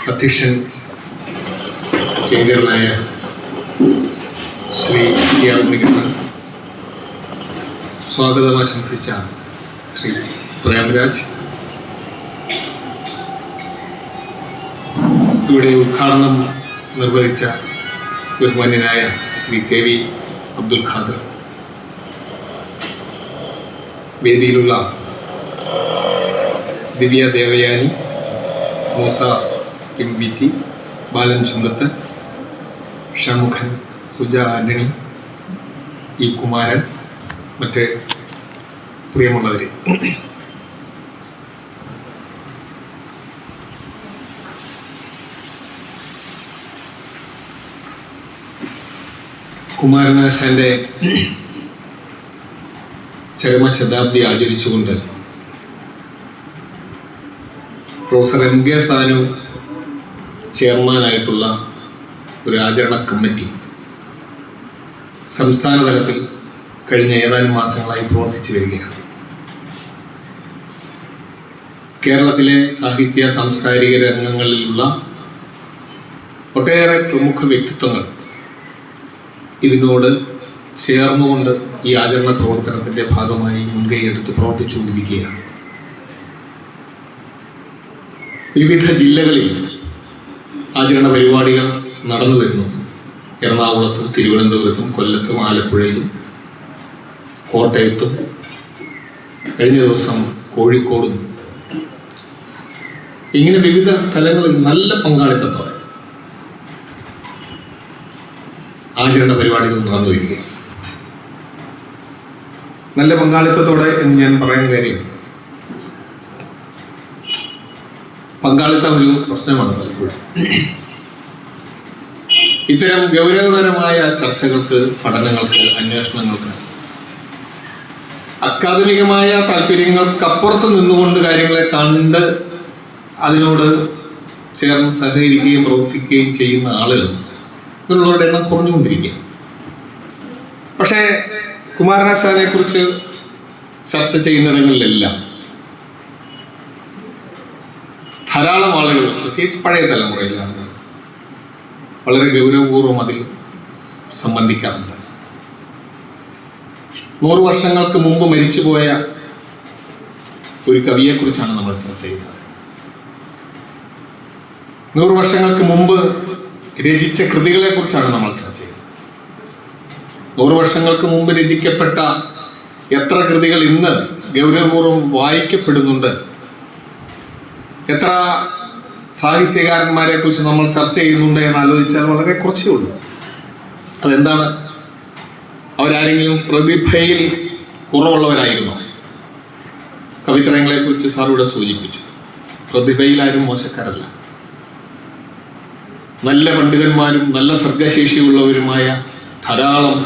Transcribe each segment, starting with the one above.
അധ്യക്ഷൻ കേന്ദ്രനായ ശ്രീ ഉണ്ണികൃഷ്ണൻ, സ്വാഗതം ആശംസിച്ച ശ്രീ പ്രേംരാജ്, ഇവിടെ ഉദ്ഘാടനം നിർവഹിച്ച ബഹുമാന്യനായ ശ്രീ കെ വി അബ്ദുൽ ഖാദർ, വേദിയിലുള്ള Divya Devayani, Moosa M V T, Balan Chunkath, Shanmukhan, Suja Antony, E Kumaran, മറ്റ് പ്രിയമുള്ളവരെ, കുമാരനാശാന്റെ ചരമശതാബ്ദി ആചരിച്ചുകൊണ്ട് പ്രൊഫസർ എം കെ സാനു ചെയർമാനായിട്ടുള്ള ഒരു ആചരണ കമ്മിറ്റി സംസ്ഥാന തലത്തിൽ കഴിഞ്ഞ ഏതാനും മാസങ്ങളായി പ്രവർത്തിച്ചു വരികയാണ്. കേരളത്തിലെ സാഹിത്യ സാംസ്കാരിക രംഗങ്ങളിലുള്ള ഒട്ടേറെ പ്രമുഖ വ്യക്തിത്വങ്ങൾ ഇതിനോട് ചേർന്നുകൊണ്ട് ഈ ആചരണ പ്രവർത്തനത്തിൻ്റെ ഭാഗമായി മുൻകൈയെടുത്ത് പ്രവർത്തിച്ചുകൊണ്ടിരിക്കുകയാണ്. വിവിധ ജില്ലകളിൽ ആചരണ പരിപാടികൾ നടന്നു വരുന്നു. എറണാകുളത്തും തിരുവനന്തപുരത്തും കൊല്ലത്തും ആലപ്പുഴയിലും കോട്ടയത്തും കഴിഞ്ഞ ദിവസം കോഴിക്കോടും ഇങ്ങനെ വിവിധ സ്ഥലങ്ങളിൽ നല്ല പങ്കാളിത്തത്തോടെ ആചരണ പരിപാടികൾ നടന്നു വരികയാണ്. നല്ല പങ്കാളിത്തത്തോടെ എന്ന് ഞാൻ പറയാൻ കാര്യം, പങ്കാളിത്തം ഒരു പ്രശ്നമാണ് പലപ്പോഴും. ഇത്തരം ഗൗരവതരമായ ചർച്ചകൾക്ക്, പഠനങ്ങൾക്ക്, അന്വേഷണങ്ങൾക്ക് അക്കാദമികമായ താല്പര്യങ്ങൾക്കപ്പുറത്ത് നിന്നുകൊണ്ട് കാര്യങ്ങളെ കണ്ട് അതിനോട് ചേർന്ന് സഹകരിക്കുകയും പ്രവർത്തിക്കുകയും ചെയ്യുന്ന ആളുകൾ ഇതിലുള്ളവരുടെ എണ്ണം കുറഞ്ഞുകൊണ്ടിരിക്കുക. പക്ഷേ കുമാരനാശാനെ കുറിച്ച് ചർച്ച ചെയ്യുന്നിടങ്ങളിലെല്ലാം ധാരാളം ആളുകൾ, പ്രത്യേകിച്ച് പഴയ തലമുറയിലാണ്, വളരെ ഗൗരവപൂർവ്വം അതിൽ സംബന്ധിക്കാറുണ്ട്. 100 വർഷങ്ങൾക്ക് മുമ്പ് മരിച്ചുപോയ ഒരു കവിയെക്കുറിച്ചാണ് നമ്മൾ ചർച്ച ചെയ്യുന്നത്. 100 വർഷങ്ങൾക്ക് മുമ്പ് രചിച്ച കൃതികളെ കുറിച്ചാണ് നമ്മൾ ചർച്ച ചെയ്യുന്നത്. 100 വർഷങ്ങൾക്ക് മുമ്പ് രചിക്കപ്പെട്ട എത്ര കൃതികൾ ഇന്ന് ഗൗരവപൂർവ്വം വായിക്കപ്പെടുന്നുണ്ട്, എത്ര സാഹിത്യകാരന്മാരെ കുറിച്ച് നമ്മൾ ചർച്ച ചെയ്യുന്നുണ്ട് എന്ന് ആലോചിച്ചാൽ വളരെ കുറച്ചേ ഉള്ളൂ. അതെന്താണ്? അവരാരെങ്കിലും പ്രതിഭയിൽ കുറവുള്ളവരായിരുന്നോ? കവിത്രയങ്ങളെ കുറിച്ച് സാർ ഇവിടെ സൂചിപ്പിച്ചു. പ്രതിഭയിൽ ആരും മോശക്കാരല്ല. നല്ല പണ്ഡിതന്മാരും നല്ല സർഗശേഷിയുള്ളവരുമായ ധാരാളം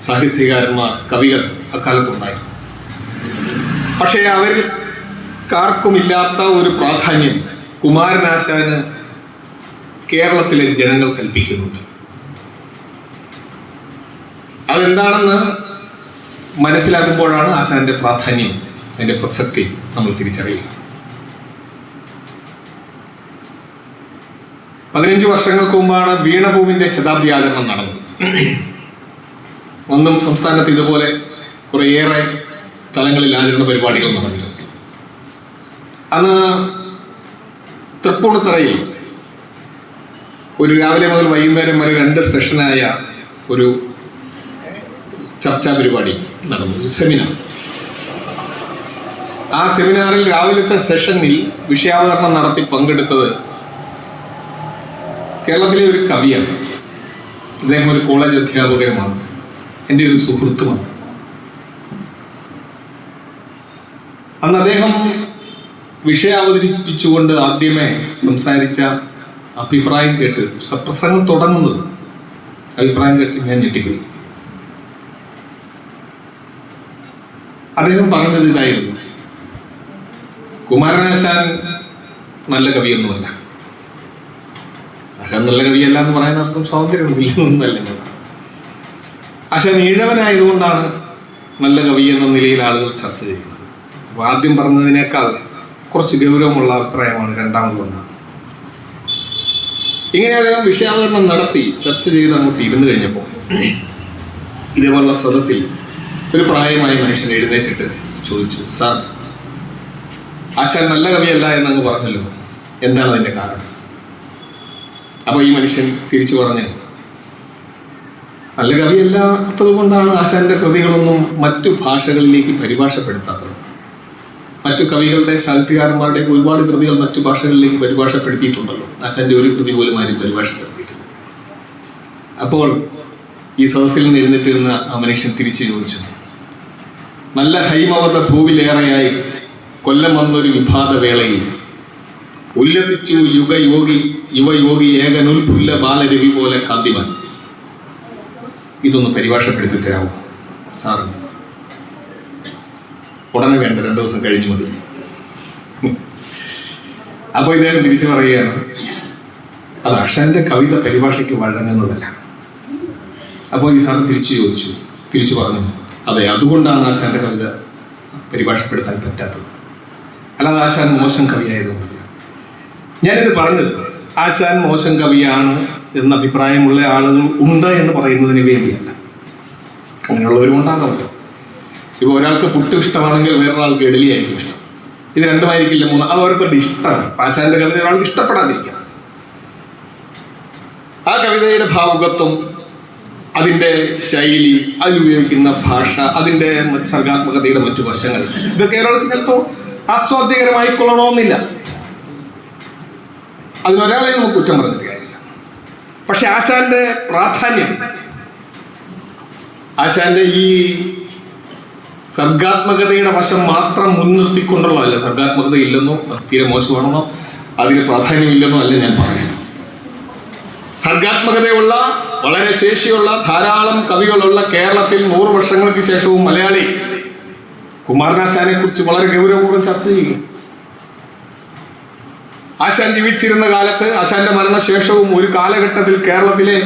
സാഹിത്യകാരന്മാർ, കവികൾ അക്കാലത്തുണ്ടായിരുന്നു. പക്ഷേ അവർക്കാർക്കുമില്ലാത്ത ഒരു പ്രാധാന്യം കുമാരനാശാന് കേരളത്തിലെ ജനങ്ങൾ കൽപ്പിക്കുന്നുണ്ട്. അതെന്താണെന്ന് മനസ്സിലാക്കുമ്പോഴാണ് ആശാന്റെ പ്രാധാന്യം, അതിന്റെ പ്രസക്തി നമ്മൾ തിരിച്ചറിയുക. 15 വർഷങ്ങൾക്ക് മുമ്പാണ് വീണപൂവിന്റെ ശതാബ്ദി ആചരണം നടന്നത്. ഒന്നും സംസ്ഥാനത്ത് ഇതുപോലെ കുറേയേറെ സ്ഥലങ്ങളിൽ ആചരണ പരിപാടികൾ നടന്നില്ല. അന്ന് തൃപ്പൂണിത്തറയിൽ ഒരു രാവിലെ മുതൽ വൈകുന്നേരം വരെ 2 സെഷനായ ഒരു ചർച്ചാ പരിപാടി നടന്നു, ഒരു സെമിനാർ. ആ സെമിനാറിൽ രാവിലത്തെ സെഷനിൽ വിഷയാവതരണം നടത്തി പങ്കെടുത്തത് കേരളത്തിലെ ഒരു കവിയാണ്. അദ്ദേഹം ഒരു കോളേജ് അധ്യാപകനുമാണ്, എൻ്റെ ഒരു സുഹൃത്തുമാണ്. അന്ന് അദ്ദേഹം വിഷയം അവതരിപ്പിച്ചുകൊണ്ട് ആദ്യമേ സംസാരിച്ച അഭിപ്രായം കേട്ട്, പ്രസംഗം തുടങ്ങുന്നത് അഭിപ്രായം കേട്ട് ഞാൻ ഞെട്ടിപ്പോയി. അദ്ദേഹം പറഞ്ഞത് ഇതായിരുന്നു: കുമാരനാശാൻ നല്ല കവിയൊന്നുമല്ല. ആശാൻ നല്ല കവിയല്ല എന്ന് പറയാൻ അർത്ഥം സ്വാതന്ത്ര്യമൊന്നുമില്ല. ആശാൻ ഈഴവനായതുകൊണ്ടാണ് നല്ല കവി എന്ന നിലയിൽ ആളുകൾ ചർച്ച ചെയ്യുന്നത്. അപ്പോൾ ആദ്യം പറഞ്ഞതിനേക്കാൾ കുറച്ച് ഗൗരവമുള്ള അഭിപ്രായമാണ് രണ്ടാമത് വന്നത്. ഇങ്ങനെ അദ്ദേഹം വിഷയാവതരണം നടത്തി ചർച്ച ചെയ്ത് അങ്ങോട്ട് ഇരുന്ന് കഴിഞ്ഞപ്പോൾ ഇതേപോലുള്ള സദസ്സിൽ ഒരു പ്രായമായ മനുഷ്യൻ എഴുന്നേറ്റിട്ട് ചോദിച്ചു, സാർ, ആശാൻ നല്ല കവിയല്ല എന്നങ്ങ് പറഞ്ഞല്ലോ, എന്താണ് അതിൻ്റെ കാരണം? അപ്പോൾ ഈ മനുഷ്യൻ തിരിച്ചു പറഞ്ഞ്, നല്ല കവിയല്ലാത്തത് കൊണ്ടാണ് ആശാന്റെ കൃതികളൊന്നും മറ്റു ഭാഷകളിലേക്ക് പരിഭാഷപ്പെടുത്താത്തത്. മറ്റു കവികളുടെ സാഹിത്യകാരന്മാരുടെ ഒരുപാട് കൃതികൾ മറ്റു ഭാഷകളിലേക്ക് പരിഭാഷപ്പെടുത്തിയിട്ടുണ്ടല്ലോ, ആശാന്റെ ഒരു കൃതി പോലും ആരും പരിഭാഷപ്പെടുത്തിയിട്ടില്ല. അപ്പോൾ ഈ സദസ്സിൽ നിന്ന് എഴുന്നേറ്റ് നിന്ന ആ മനുഷ്യൻ തിരിച്ചു ചോദിച്ചു, നല്ല ഹൈമവത ഭൂവിലേറെയായി കൊല്ലം വന്നൊരു വിഭാത വേളയിൽ ഉല്ലസിച്ചു യുവയോഗി ഏകനുൽപുല്ല ബാലരവി പോലെ കാന്തിമാൻ. ഇതൊന്ന് പരിഭാഷപ്പെടുത്തി തരാമോ സാറിന്? ഉടനെ വേണ്ട, 2 ദിവസം കഴിഞ്ഞു മതി. അപ്പോൾ ഇദ്ദേഹം തിരിച്ചു പറയുകയാണ്, അത് ആശാന്റെ കവിത പരിഭാഷയ്ക്ക് വഴങ്ങുന്നതല്ല. അപ്പോൾ ഈ സാറ് തിരിച്ചു പറഞ്ഞു, അതെ, അതുകൊണ്ടാണ് ആശാന്റെ കവിത പരിഭാഷപ്പെടുത്താൻ പറ്റാത്തത്, അല്ലാതെ ആശാൻ മോശം കവിയായതുകൊണ്ടല്ല. ഞാനിത് പറഞ്ഞത് ആശാൻ മോശം കവിയാണ് എന്ന അഭിപ്രായമുള്ള ആളുകൾ ഉണ്ട് എന്ന് പറയുന്നതിന് വേണ്ടിയല്ല. അങ്ങനെയുള്ളവരും ഉണ്ടാകാമല്ലോ. ഇപ്പോൾ ഒരാൾക്ക് പുട്ട് ഇഷ്ടമാണെങ്കിൽ വേറൊരാൾക്ക് ഇഡലിയായിരിക്കും ഇഷ്ടം. ഇത് രണ്ടുമായിരിക്കില്ല, 3. അത് ഓരോരുത്തരുടെ ഇഷ്ടമാണ്. ആശാന്റെ കവിത ഒരാൾക്ക് ഇഷ്ടപ്പെടാതിരിക്കാം. ആ കവിതയുടെ ഭാവുകത്വം, അതിൻ്റെ ശൈലി, അതിലുപയോഗിക്കുന്ന ഭാഷ, അതിൻ്റെ സർഗാത്മകതയുടെ മറ്റു വശങ്ങൾ, ഇതൊക്കെ ഒരാൾക്ക് ചിലപ്പോൾ ആസ്വാദ്യകരമായി കൊള്ളണമെന്നില്ല. അതിനൊരാളെ നമുക്ക് കുറ്റം പറഞ്ഞിട്ട് കാര്യമില്ല. പക്ഷെ ആശാന്റെ പ്രാധാന്യം, ആശാന്റെ ഈ സർഗാത്മകതയുടെ വശം മാത്രം മുൻനിർത്തിക്കൊണ്ടുള്ളതല്ല. സർഗാത്മകത ഇല്ലെന്നോ അത് തീരെ മോശമാണെന്നോ അതിന് പ്രാധാന്യമില്ലെന്നോ അല്ല ഞാൻ പറയുന്നത്. സർഗാത്മകതയുള്ള, വളരെ ശേഷിയുള്ള ധാരാളം കവികളുള്ള കേരളത്തിൽ 100 വർഷങ്ങൾക്ക് ശേഷവും മലയാളി കുമാരനാശാനെ കുറിച്ച് വളരെ ഗൗരവപൂർവ്വം ചർച്ച ചെയ്യുക. ആശാൻ ജീവിച്ചിരുന്ന കാലത്ത്, ആശാന്റെ മരണശേഷവും ഒരു കാലഘട്ടത്തിൽ കേരളത്തിലെ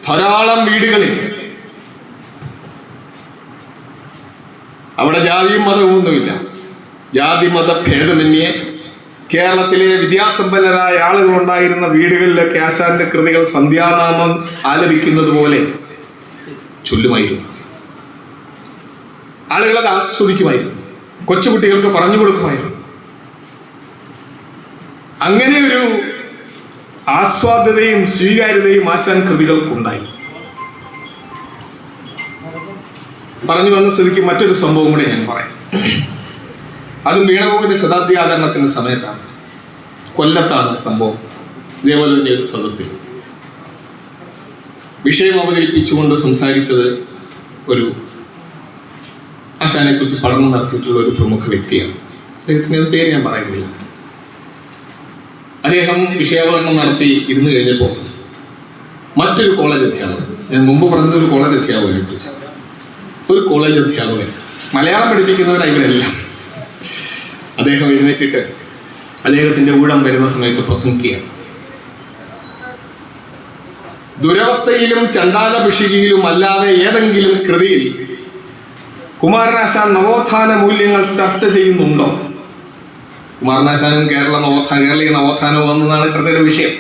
ധാരാളം വീടുകളിൽ അവിടെ ജാതിയും മതവും ഒന്നുമില്ല, ജാതി മത ഭേദമന്യേ കേരളത്തിലെ വിദ്യാസമ്പന്നരായ ആളുകൾ ഉണ്ടായിരുന്ന വീടുകളിലൊക്കെ ആശാന്റെ കൃതികൾ സന്ധ്യാനാമം ആലപിക്കുന്നത് പോലെ ചൊല്ലുമായിരുന്നു. ആളുകളത് ആസ്വദിക്കുമായിരുന്നു, കൊച്ചുകുട്ടികൾക്ക് പറഞ്ഞു കൊടുക്കുമായിരുന്നു. അങ്ങനെ ഒരു ആസ്വാദ്യതയും സ്വീകാര്യതയും ആശാൻ കൃതികൾക്കുണ്ടായി. പറഞ്ഞു വന്ന സ്ഥിതിക്ക് മറ്റൊരു സംഭവം കൂടെ ഞാൻ പറയാം. അതും വീണഗോവിന്റെ ശതാബ്ദി ആചരണത്തിന്റെ സമയത്താണ്, കൊല്ലത്താണ് സംഭവം. ഇതേപോലെ തന്നെ ഒരു സദസ്സിൽ വിഷയം അവതരിപ്പിച്ചുകൊണ്ട് സംസാരിച്ചത് ഒരു ആശാനെ കുറിച്ച് പഠനം നടത്തിയിട്ടുള്ള ഒരു പ്രമുഖ വ്യക്തിയാണ്. അദ്ദേഹത്തിന്റെ പേര് ഞാൻ പറയുന്നില്ല. അദ്ദേഹം വിഷയാവതരണം നടത്തി ഇരുന്ന് കഴിഞ്ഞപ്പോൾ മറ്റൊരു കോളേജ് അധ്യാപകൻ, ഞാൻ മുമ്പ് പറഞ്ഞത് ഒരു കോളേജ് അധ്യാപകനെ കുറിച്ച്, ഒരു കോളേജ് അധ്യാപകൻ, മലയാളം പഠിപ്പിക്കുന്നവരാണ് ഇവരെല്ലാം. അദ്ദേഹം എഴുന്നേറ്റിട്ട് അദ്ദേഹത്തിന്റെ ഊഴം വരുന്ന സമയത്ത് പ്രസംഗിക്കുകയാണ്. ദുരവസ്ഥയിലും ചണ്ടാല ഭിഷികയിലും അല്ലാതെ ഏതെങ്കിലും കൃതിയിൽ കുമാരനാശാൻ നവോത്ഥാന മൂല്യങ്ങൾ ചർച്ച ചെയ്യുന്നുണ്ടോ? കുമാരനാശാനും കേരളീയ നവോത്ഥാനവും എന്നതാണ് ചർച്ചയുടെ വിഷയം.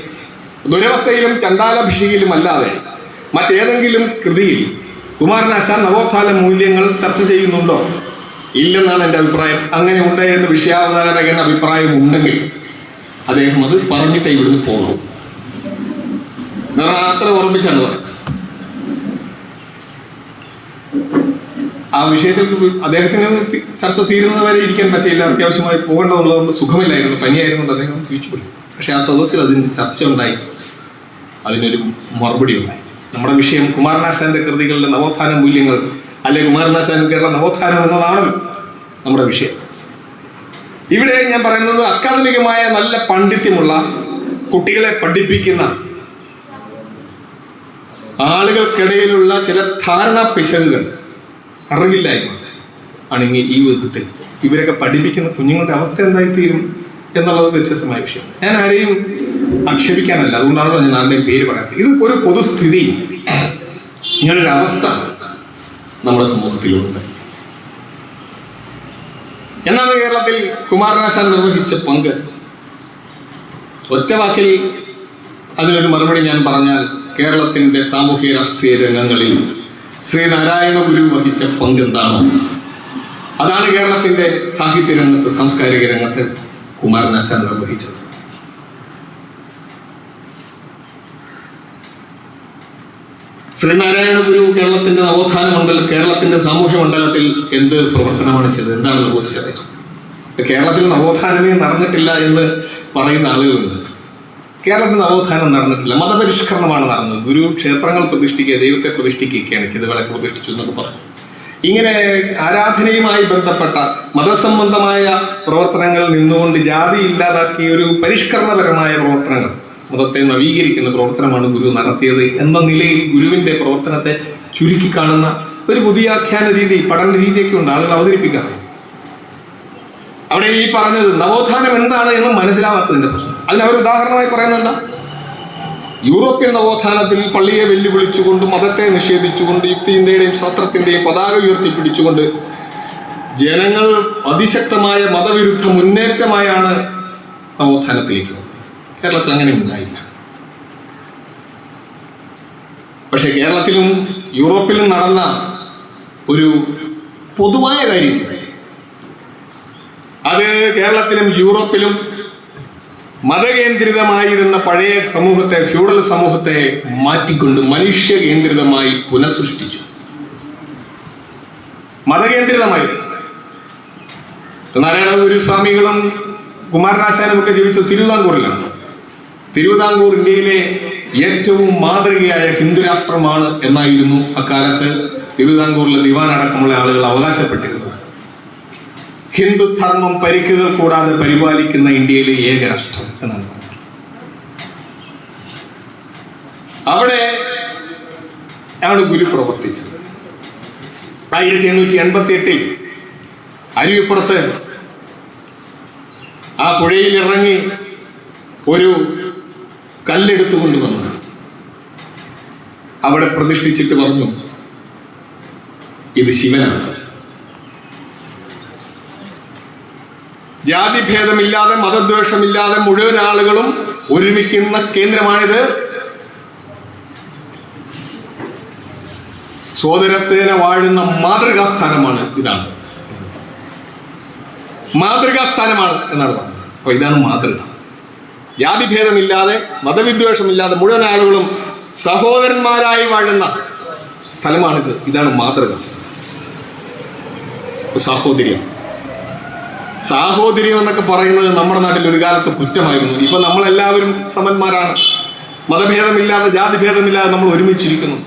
ദുരവസ്ഥയിലും ചണ്ടാല ഭിഷികയിലും അല്ലാതെ മറ്റേതെങ്കിലും കൃതിയിൽ കുമാരനാശാൻ നവോത്ഥാന മൂല്യങ്ങൾ ചർച്ച ചെയ്യുന്നുണ്ടോ? ഇല്ലെന്നാണ് എൻ്റെ അഭിപ്രായം. അങ്ങനെ ഉണ്ട് എന്ന് വിഷയാവതാരകൻ അഭിപ്രായം ഉണ്ടെങ്കിൽ അദ്ദേഹം അത് പറഞ്ഞിട്ടേ ഇവിടുന്ന് പോകണം. അത്ര ഓർമ്മിച്ചാണ് പറയുന്നത്. ആ വിഷയത്തിൽ അദ്ദേഹത്തിന് ചർച്ച തീരുന്നത് വരെ ഇരിക്കാൻ പറ്റിയില്ല, അത്യാവശ്യമായി പോകേണ്ടതുള്ളതുകൊണ്ട് സുഖമില്ലായിരുന്നു, പനിയായിരുന്നുകൊണ്ട് അദ്ദേഹം തിരിച്ചുപോയി. പക്ഷെ ആ സദസ്സിൽ അതിൻ്റെ ചർച്ച ഉണ്ടായി, അതിനൊരു മറുപടി ഉണ്ടായി. നമ്മുടെ വിഷയം കുമാരനാശാന്റെ കൃതികളുടെ നവോത്ഥാന മൂല്യങ്ങൾ, അല്ലെങ്കിൽ കുമാരനാശാൻ കേരള നവോത്ഥാനം എന്നതാണല്ലോ നമ്മുടെ വിഷയം. ഇവിടെ ഞാൻ പറയുന്നത് അക്കാദമികമായ നല്ല പാണ്ഡിത്യമുള്ള കുട്ടികളെ പഠിപ്പിക്കുന്ന ആളുകൾക്കിടയിലുള്ള ചില ധാരണാ പിശകുകൾ, അറിവില്ലായ്മ ആണെങ്കിൽ ഈ വിധത്തിൽ ഇവരൊക്കെ പഠിപ്പിക്കുന്ന കുഞ്ഞുങ്ങളുടെ അവസ്ഥ എന്തായിത്തീരും എന്നുള്ളത് വ്യത്യസ്തമായ വിഷയം. ഞാൻ ആരെയും ആക്ഷേപിക്കാനല്ല, അതുകൊണ്ടാണല്ലോ ഞാൻ ആരുടെയും പേര് പറയാത്തത്. ഇത് ഒരു പൊതുസ്ഥിതി, ഇങ്ങനൊരു അവസ്ഥ നമ്മുടെ സമൂഹത്തിലുണ്ട്. എന്നാണ് കേരളത്തിൽ കുമാരനാശാൻ നിർവഹിച്ച പങ്ക്? ഒറ്റ വാക്കിൽ അതിനൊരു മറുപടി ഞാൻ പറഞ്ഞാൽ, കേരളത്തിൻ്റെ സാമൂഹ്യ രാഷ്ട്രീയ രംഗങ്ങളിൽ ശ്രീനാരായണ ഗുരു വഹിച്ച പങ്ക് എന്താണോ അതാണ് കേരളത്തിൻ്റെ സാഹിത്യ രംഗത്ത്, സാംസ്കാരിക രംഗത്ത് കുമാരനാശാൻ നിർവഹിച്ചത്. ശ്രീനാരായണ ഗുരു കേരളത്തിൻ്റെ നവോത്ഥാന മണ്ഡലം, കേരളത്തിൻ്റെ സാമൂഹ്യ മണ്ഡലത്തിൽ എന്ത് പ്രവർത്തനമാണ് ചെയ്തത്? എന്താണ് നിർവഹിച്ചത്? കേരളത്തിൽ നവോത്ഥാനമേ നടന്നിട്ടില്ല എന്ന് പറയുന്ന ആളുകളുണ്ട്. കേരളത്തിൽ നവോത്ഥാനം നടന്നിട്ടില്ല, മതപരിഷ്കരണമാണ് നടന്നത്. ഗുരു ക്ഷേത്രങ്ങൾ പ്രതിഷ്ഠിക്കുക, ദൈവത്തെ പ്രതിഷ്ഠിക്കുകയാണ് ചെയ്ത്, വിളക്ക് പ്രതിഷ്ഠിച്ചു എന്നൊക്കെ പറഞ്ഞു. ഇങ്ങനെ ആരാധനയുമായി ബന്ധപ്പെട്ട മതസംബന്ധമായ പ്രവർത്തനങ്ങളിൽ നിന്നുകൊണ്ട് ജാതി ഇല്ലാതാക്കിയ ഒരു പരിഷ്കരണപരമായ പ്രവർത്തനങ്ങൾ, മതത്തെ നവീകരിക്കുന്ന പ്രവർത്തനമാണ് ഗുരു നടത്തിയത് എന്ന നിലയിൽ ഗുരുവിൻ്റെ പ്രവർത്തനത്തെ ചുരുക്കി കാണുന്ന ഒരു പുതിയ ആഖ്യാന രീതി, പഠന രീതിയൊക്കെ ഉണ്ട് ആളുകൾ അവതരിപ്പിക്കാറ്. അവിടെ ഈ പറഞ്ഞത് നവോത്ഥാനം എന്താണ് എന്ന് മനസ്സിലാവാത്തതിൻ്റെ പ്രശ്നം. അതിനവർ ഉദാഹരണമായി പറയുന്നത് എന്താ? യൂറോപ്യൻ നവോത്ഥാനത്തിൽ പള്ളിയെ വെല്ലുവിളിച്ചുകൊണ്ട്, മതത്തെ നിഷേധിച്ചുകൊണ്ട്, യുക്തിചിന്തയുടെയും ശാസ്ത്രത്തിൻ്റെയും പതാക ഉയർത്തിപ്പിടിച്ചുകൊണ്ട് ജനങ്ങൾ അതിശക്തമായ മതവിരുദ്ധ മുന്നേറ്റമായാണ് നവോത്ഥാനത്തിലേക്ക് വന്നത്. കേരളത്തിൽ അങ്ങനെ ഉണ്ടായില്ല. പക്ഷെ കേരളത്തിലും യൂറോപ്പിലും നടന്ന ഒരു പൊതുവായ കാര്യം, അത് കേരളത്തിലും യൂറോപ്പിലും മതകേന്ദ്രിതമായിരുന്ന പഴയ സമൂഹത്തെ, ഫ്യൂഡൽ സമൂഹത്തെ മാറ്റിക്കൊണ്ട് മനുഷ്യ കേന്ദ്രിതമായി പുനഃസൃഷ്ടിച്ചു. മതകേന്ദ്രിതമായി നാരായണ ഗുരുസ്വാമികളും കുമാരനാശാനും ഒക്കെ ജീവിച്ചത് തിരുവിതാംകൂറിലാണ്. തിരുവിതാംകൂർ ഇന്ത്യയിലെ ഏറ്റവും മാതൃകയായ ഹിന്ദു രാഷ്ട്രമാണ് എന്നായിരുന്നു അക്കാലത്ത് തിരുവിതാംകൂറിലെ ദിവാൻ അടക്കമുള്ള ആളുകൾ അവകാശപ്പെട്ടിരുന്നത്. ഹിന്ദുധർമ്മം പരിക്കുകൾ കൂടാതെ പരിപാലിക്കുന്ന ഇന്ത്യയിലെ ഏക രാഷ്ട്രം എന്നാണ് പറഞ്ഞത്. അവിടെ ആണ് ഗുരു പ്രവർത്തിച്ചത്. 1888 അരുവിപ്പുറത്ത് ആ പുഴയിൽ ഇറങ്ങി ഒരു കല്ലെടുത്തു കൊണ്ടുവന്ന് അവിടെ പ്രതിഷ്ഠിച്ചിട്ട് പറഞ്ഞു, ഇത് ശിവനാണ്. ജാതിഭേദമില്ലാതെ, മതദ്വേഷമില്ലാതെ മുഴുവൻ ആളുകളും ഒരുമിക്കുന്ന കേന്ദ്രമാണിത്. സോദരത്തേന വാഴുന്ന മാതൃകാസ്ഥാനമാണ്. ഇതാണ് മാതൃകാസ്ഥാനമാണ് എന്നാണ് പറഞ്ഞത്. അപ്പൊ ഇതാണ് മാതൃക. ജാതിഭേദമില്ലാതെ, മതവിദ്വേഷമില്ലാതെ മുഴുവൻ ആളുകളും സഹോദരന്മാരായി വാഴുന്ന സ്ഥലമാണിത്. ഇതാണ് മാതൃക. സാഹോദര്യം എന്നൊക്കെ പറയുന്നത് നമ്മുടെ നാട്ടിൽ ഒരു കാലത്ത് കുറ്റമായിരുന്നു. ഇപ്പൊ നമ്മളെല്ലാവരും സമന്മാരാണ്. മതഭേദമില്ലാതെ, ജാതിഭേദമില്ലാതെ നമ്മൾ ഒരുമിച്ചിരിക്കുന്നു.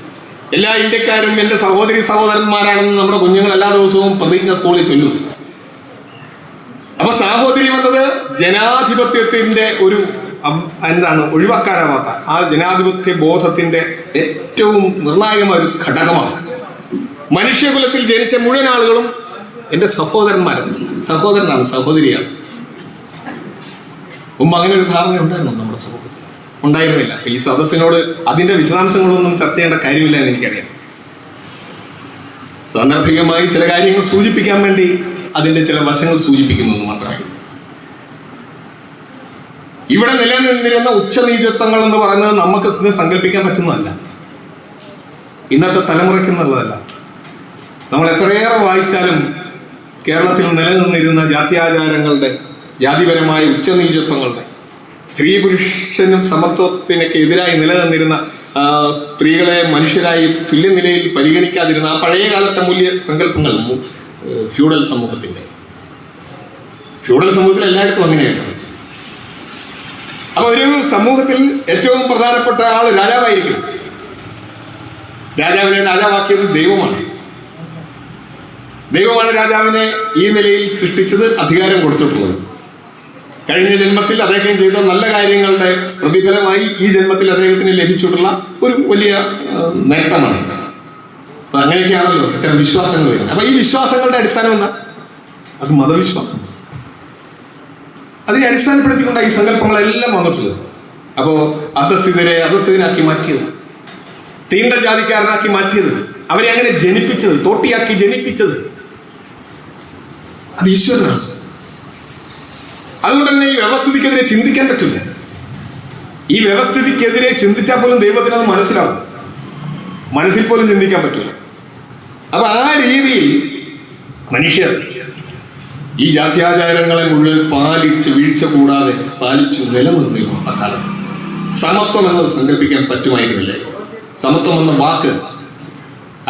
എല്ലാ ഇന്ത്യക്കാരും എൻ്റെ സഹോദരന്മാരാണെന്ന് നമ്മുടെ കുഞ്ഞുങ്ങൾ എല്ലാ ദിവസവും പ്രതിജ്ഞ സ്കൂളിൽ ചൊല്ലും. അപ്പൊ സാഹോദര്യം എന്നത് ജനാധിപത്യത്തിന്റെ ഒരു ഒഴിവാക്കാനാവാത്ത ആ ജനാധിപത്യ ബോധത്തിന്റെ ഏറ്റവും നിർണായകമായ ഒരു ഘടകമാണ്. മനുഷ്യകുലത്തിൽ ജനിച്ച മുഴുവൻ ആളുകളും എൻ്റെ സഹോദരന്മാരാണ്, സഹോദരിയാണ്. മുമ്പ് അങ്ങനെ ഒരു ധാരണ ഉണ്ടായിരുന്നു നമ്മുടെ സമൂഹത്തിൽ? ഉണ്ടായിരുന്നില്ല. ഈ സദസ്സിനോട് അതിന്റെ വിശദാംശങ്ങളൊന്നും ചർച്ച ചെയ്യേണ്ട കാര്യമില്ല എന്ന് എനിക്കറിയാം. സാന്ദർഭികമായി ചില കാര്യങ്ങൾ സൂചിപ്പിക്കാൻ വേണ്ടി അതിന്റെ ചില വശങ്ങൾ സൂചിപ്പിക്കുന്നു എന്ന് മാത്രമേ. ഇവിടെ നിലനിന്നിരുന്ന ഉച്ചനീചത്വങ്ങൾ എന്ന് പറയുന്നത് നമുക്ക് ഇന്ന് സങ്കല്പിക്കാൻ പറ്റുന്നതല്ല, ഇന്നത്തെ തലമുറയ്ക്കുന്നുള്ളതല്ല. നമ്മൾ എത്രയേറെ വായിച്ചാലും കേരളത്തിൽ നിലനിന്നിരുന്ന ജാത്യാചാരങ്ങളുടെ, ജാതിപരമായ ഉച്ചനീചത്വങ്ങളുടെ, സ്ത്രീ പുരുഷനും സമത്വത്തിനൊക്കെ എതിരായി നിലനിന്നിരുന്ന, സ്ത്രീകളെ മനുഷ്യരായി തുല്യനിലയിൽ പരിഗണിക്കാതിരുന്ന ആ പഴയ കാലത്തെ മൂല്യ സങ്കല്പങ്ങൾ ഫ്യൂഡൽ സമൂഹത്തിൽ എല്ലായിടത്തും അങ്ങനെയാണ്. അപ്പൊ ഒരു സമൂഹത്തിൽ ഏറ്റവും പ്രധാനപ്പെട്ട ആൾ രാജാവായിരിക്കും. രാജാവിനെ രാജാവാക്കിയത് ദൈവമാണ് രാജാവിനെ ഈ നിലയിൽ സൃഷ്ടിച്ചത്, അധികാരം കൊടുത്തിട്ടുള്ളത്. കഴിഞ്ഞ ജന്മത്തിൽ അദ്ദേഹം ചെയ്ത നല്ല കാര്യങ്ങളുടെ പ്രതിഫലമായി ഈ ജന്മത്തിൽ അദ്ദേഹത്തിന് ലഭിച്ചിട്ടുള്ള ഒരു വലിയ നേട്ടമാണ്. അപ്പൊ അങ്ങനെയൊക്കെയാണല്ലോ ഇത്തരം വിശ്വാസങ്ങൾ വരുന്നത്. അപ്പൊ ഈ വിശ്വാസങ്ങളുടെ അടിസ്ഥാനം എന്താ? അത് മതവിശ്വാസം. അതിനെ അടിസ്ഥാനപ്പെടുത്തിക്കൊണ്ടാണ് ഈ സങ്കല്പങ്ങളെല്ലാം വന്നിട്ടുള്ളത്. അപ്പോ അധസ്ഥിതനാക്കി മാറ്റിയത്, തീണ്ട ജാതിക്കാരനാക്കി മാറ്റിയത്, അവരെ അങ്ങനെ ജനിപ്പിച്ചത്, തോട്ടിയാക്കി ജനിപ്പിച്ചത്, അത് ഈശ്വരനാണ്. അതുകൊണ്ട് തന്നെ ഈ വ്യവസ്ഥിതിക്കെതിരെ ചിന്തിക്കാൻ പറ്റില്ല. ഈ വ്യവസ്ഥിതിക്കെതിരെ ചിന്തിച്ചാൽ പോലും ദൈവത്തിന് അത് മനസ്സിലാവും, മനസ്സിൽ പോലും ചിന്തിക്കാൻ പറ്റില്ല. അപ്പൊ ആ രീതിയിൽ മനുഷ്യർ ഈ ജാത്യാചാരങ്ങളെ മുഴുവൻ പാലിച്ച് വീഴ്ച കൂടാതെ പാലിച്ചു നിലനിർന്നിരുന്നു. അക്കാലത്ത് സമത്വം എന്നത് സങ്കല്പിക്കാൻ പറ്റുമായിരുന്നില്ല. സമത്വം എന്ന വാക്ക്,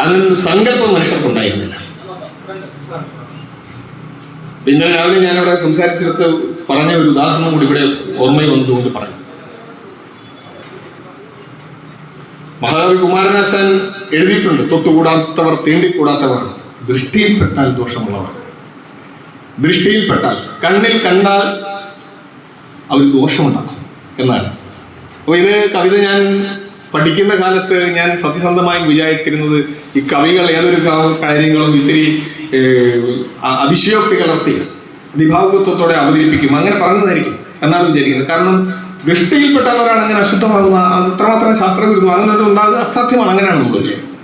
അങ്ങനെ സങ്കല്പം മനുഷ്യർക്കുണ്ടായിരുന്നില്ല. പിന്നെ രാവിലെ ഞാനവിടെ സംസാരിച്ചെടുത്ത് പറഞ്ഞ ഒരു ഉദാഹരണം കൂടി ഇവിടെ ഓർമ്മയിൽ വന്നതുകൊണ്ട് പറഞ്ഞു. മഹാകവി കുമാരനാശാൻ എഴുതിയിട്ടുണ്ട്, തൊട്ടുകൂടാത്തവർ തീണ്ടിക്കൂടാത്തവർ, ദൃഷ്ടിയിൽപ്പെട്ടാൽ ദോഷമുള്ളവർ. ദൃഷ്ടിയിൽപ്പെട്ടാൽ, കണ്ണിൽ കണ്ടാൽ അവർ ദോഷമുണ്ടാക്കും എന്നാണ്. അപ്പോൾ ഇത് കവിത ഞാൻ പഠിക്കുന്ന കാലത്ത് ഞാൻ സത്യസന്ധമായും വിചാരിച്ചിരുന്നത് ഈ കവികൾ ഏതൊരു കാര്യങ്ങളും ഇത്തിരി അതിശയോക്തി കലർത്തി അതിഭാവുകത്വത്തോടെ അവതരിപ്പിക്കും, അങ്ങനെ പറഞ്ഞതായിരിക്കും എന്നാണ് വിചാരിക്കുന്നത്. കാരണം ദൃഷ്ടിയിൽപ്പെട്ടാൽ ഒരാൾ അങ്ങനെ അശുദ്ധമാകുന്ന അത് അത്രമാത്രം ശാസ്ത്രവിരുദ്ധം അങ്ങനെ ഉണ്ടാകുക അസാധ്യമാണ്. അങ്ങനെയാണ് നമ്മൾ വിചാരിക്കുന്നത്.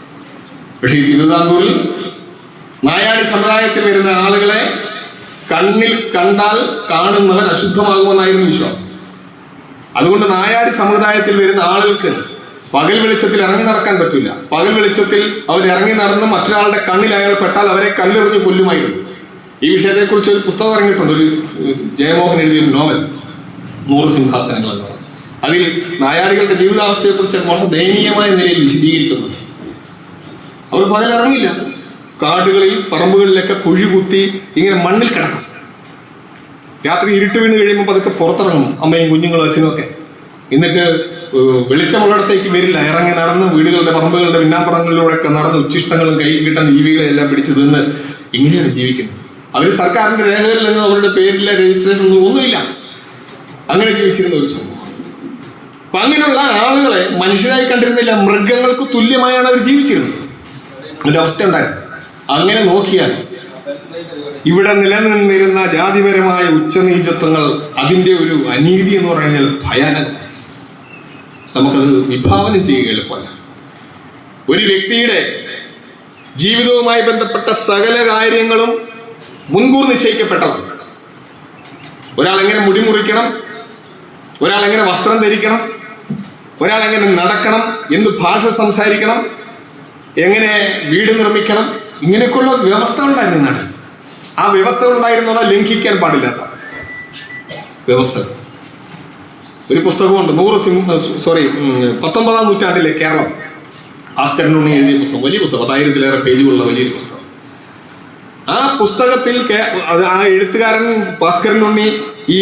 പക്ഷേ ഈ തിരുവിതാംകൂറിൽ നായാടി സമുദായത്തിൽ വരുന്ന ആളുകളെ കണ്ണിൽ കണ്ടാൽ കാണുന്നവൻ അശുദ്ധമാകുമെന്നായിരുന്നു വിശ്വാസം. അതുകൊണ്ട് നായാടി സമുദായത്തിൽ വരുന്ന ആളുകൾക്ക് പകൽ വെളിച്ചത്തിൽ ഇറങ്ങി നടക്കാൻ പറ്റില്ല. പകൽ വെളിച്ചത്തിൽ അവർ ഇറങ്ങി നടന്ന് മറ്റൊരാളുടെ കണ്ണിൽ അയാൾ പെട്ടാൽ അവരെ കല്ലെറിഞ്ഞ് കൊല്ലുമായിരുന്നു. ഈ വിഷയത്തെക്കുറിച്ച് ഒരു പുസ്തകം ഇറങ്ങിയിട്ടുണ്ട്, ഒരു ജയമോഹൻ എഴുതിയൊരു നോവൽ, 100 സിംഹാസനങ്ങൾ എന്നാണ്. അതിൽ നായാടികളുടെ ജീവിതാവസ്ഥയെക്കുറിച്ച് വളരെ ദയനീയമായ നിലയിൽ വിശദീകരിക്കുന്നുണ്ട്. അവർ പകലിറങ്ങില്ല, കാടുകളിൽ പറമ്പുകളിലൊക്കെ കുഴി കുത്തി ഇങ്ങനെ മണ്ണിൽ കിടക്കും. രാത്രി ഇരുട്ട് വീണ് കഴിയുമ്പോൾ അതൊക്കെ പുറത്തിറങ്ങും, അമ്മയും കുഞ്ഞുങ്ങളും അച്ഛനും ഒക്കെ. എന്നിട്ട് വെളിച്ചമുള്ളിടത്തേക്ക് വരില്ല, ഇറങ്ങി നടന്ന് വീടുകളുടെ പറമ്പുകളുടെ പിന്നാമ്പുറങ്ങളിലൂടെയൊക്കെ നടന്ന് ഉച്ഛിഷ്ടങ്ങളും കയ്യിൽ കിട്ടുന്ന ജീവികളെ എല്ലാം പിടിച്ച് തിന്ന് ഇങ്ങനെയാണ് ജീവിക്കുന്നത്. അവർ സർക്കാരിന്റെ രേഖകളിൽ നിന്ന് അവരുടെ പേരിലെ രജിസ്ട്രേഷൻ ഒന്നുമില്ല, അങ്ങനെ ജീവിച്ചിരുന്ന ഒരു സമൂഹം. അപ്പൊ അങ്ങനെയുള്ള ആളുകളെ മനുഷ്യരായി കണ്ടിരുന്നില്ല, മൃഗങ്ങൾക്ക് തുല്യമായാണ് അവർ ജീവിച്ചിരുന്നത്. ഒരു അവസ്ഥ ഉണ്ടായിരുന്നു. അങ്ങനെ നോക്കിയാൽ ഇവിടെ നിലനിന്നിരുന്ന ജാതിപരമായ ഉച്ചനീചത്വങ്ങൾ, അതിൻ്റെ ഒരു അനീതി എന്ന് പറഞ്ഞാൽ ഭയാനകം. നമുക്കത് വിഭാവനം ചെയ്യുക എളുപ്പമല്ല. ഒരു വ്യക്തിയുടെ ജീവിതവുമായി ബന്ധപ്പെട്ട സകല കാര്യങ്ങളും മുൻകൂർ നിശ്ചയിക്കപ്പെട്ടതാണ്. ഒരാൾ എങ്ങനെ മുടി മുറിക്കണം, ഒരാൾ എങ്ങനെ വസ്ത്രം ധരിക്കണം, ഒരാൾ എങ്ങനെ നടക്കണം, എന്ത് ഭാഷ സംസാരിക്കണം, എങ്ങനെ വീട് നിർമ്മിക്കണം, ഇങ്ങനെയൊക്കെയുള്ള വ്യവസ്ഥ ഉണ്ടായിരുന്നു നാട്ടിൽ. ആ വ്യവസ്ഥകൾ ഉണ്ടായിരുന്നോ ലംഘിക്കാൻ പാടില്ലാത്ത വ്യവസ്ഥകൾ. ഒരു പുസ്തകമുണ്ട്, 19-ാം നൂറ്റാണ്ടിലെ കേരളം, ഭാസ്കരനുണ്ണി എഴുതിയ പുസ്തകം, വലിയ പുസ്തകം, 1000-ലേറെ പേജുകളുള്ള വലിയൊരു പുസ്തകം. ആ പുസ്തകത്തിൽ ആ എഴുത്തുകാരൻ ഭാസ്കരനുണ്ണി ഈ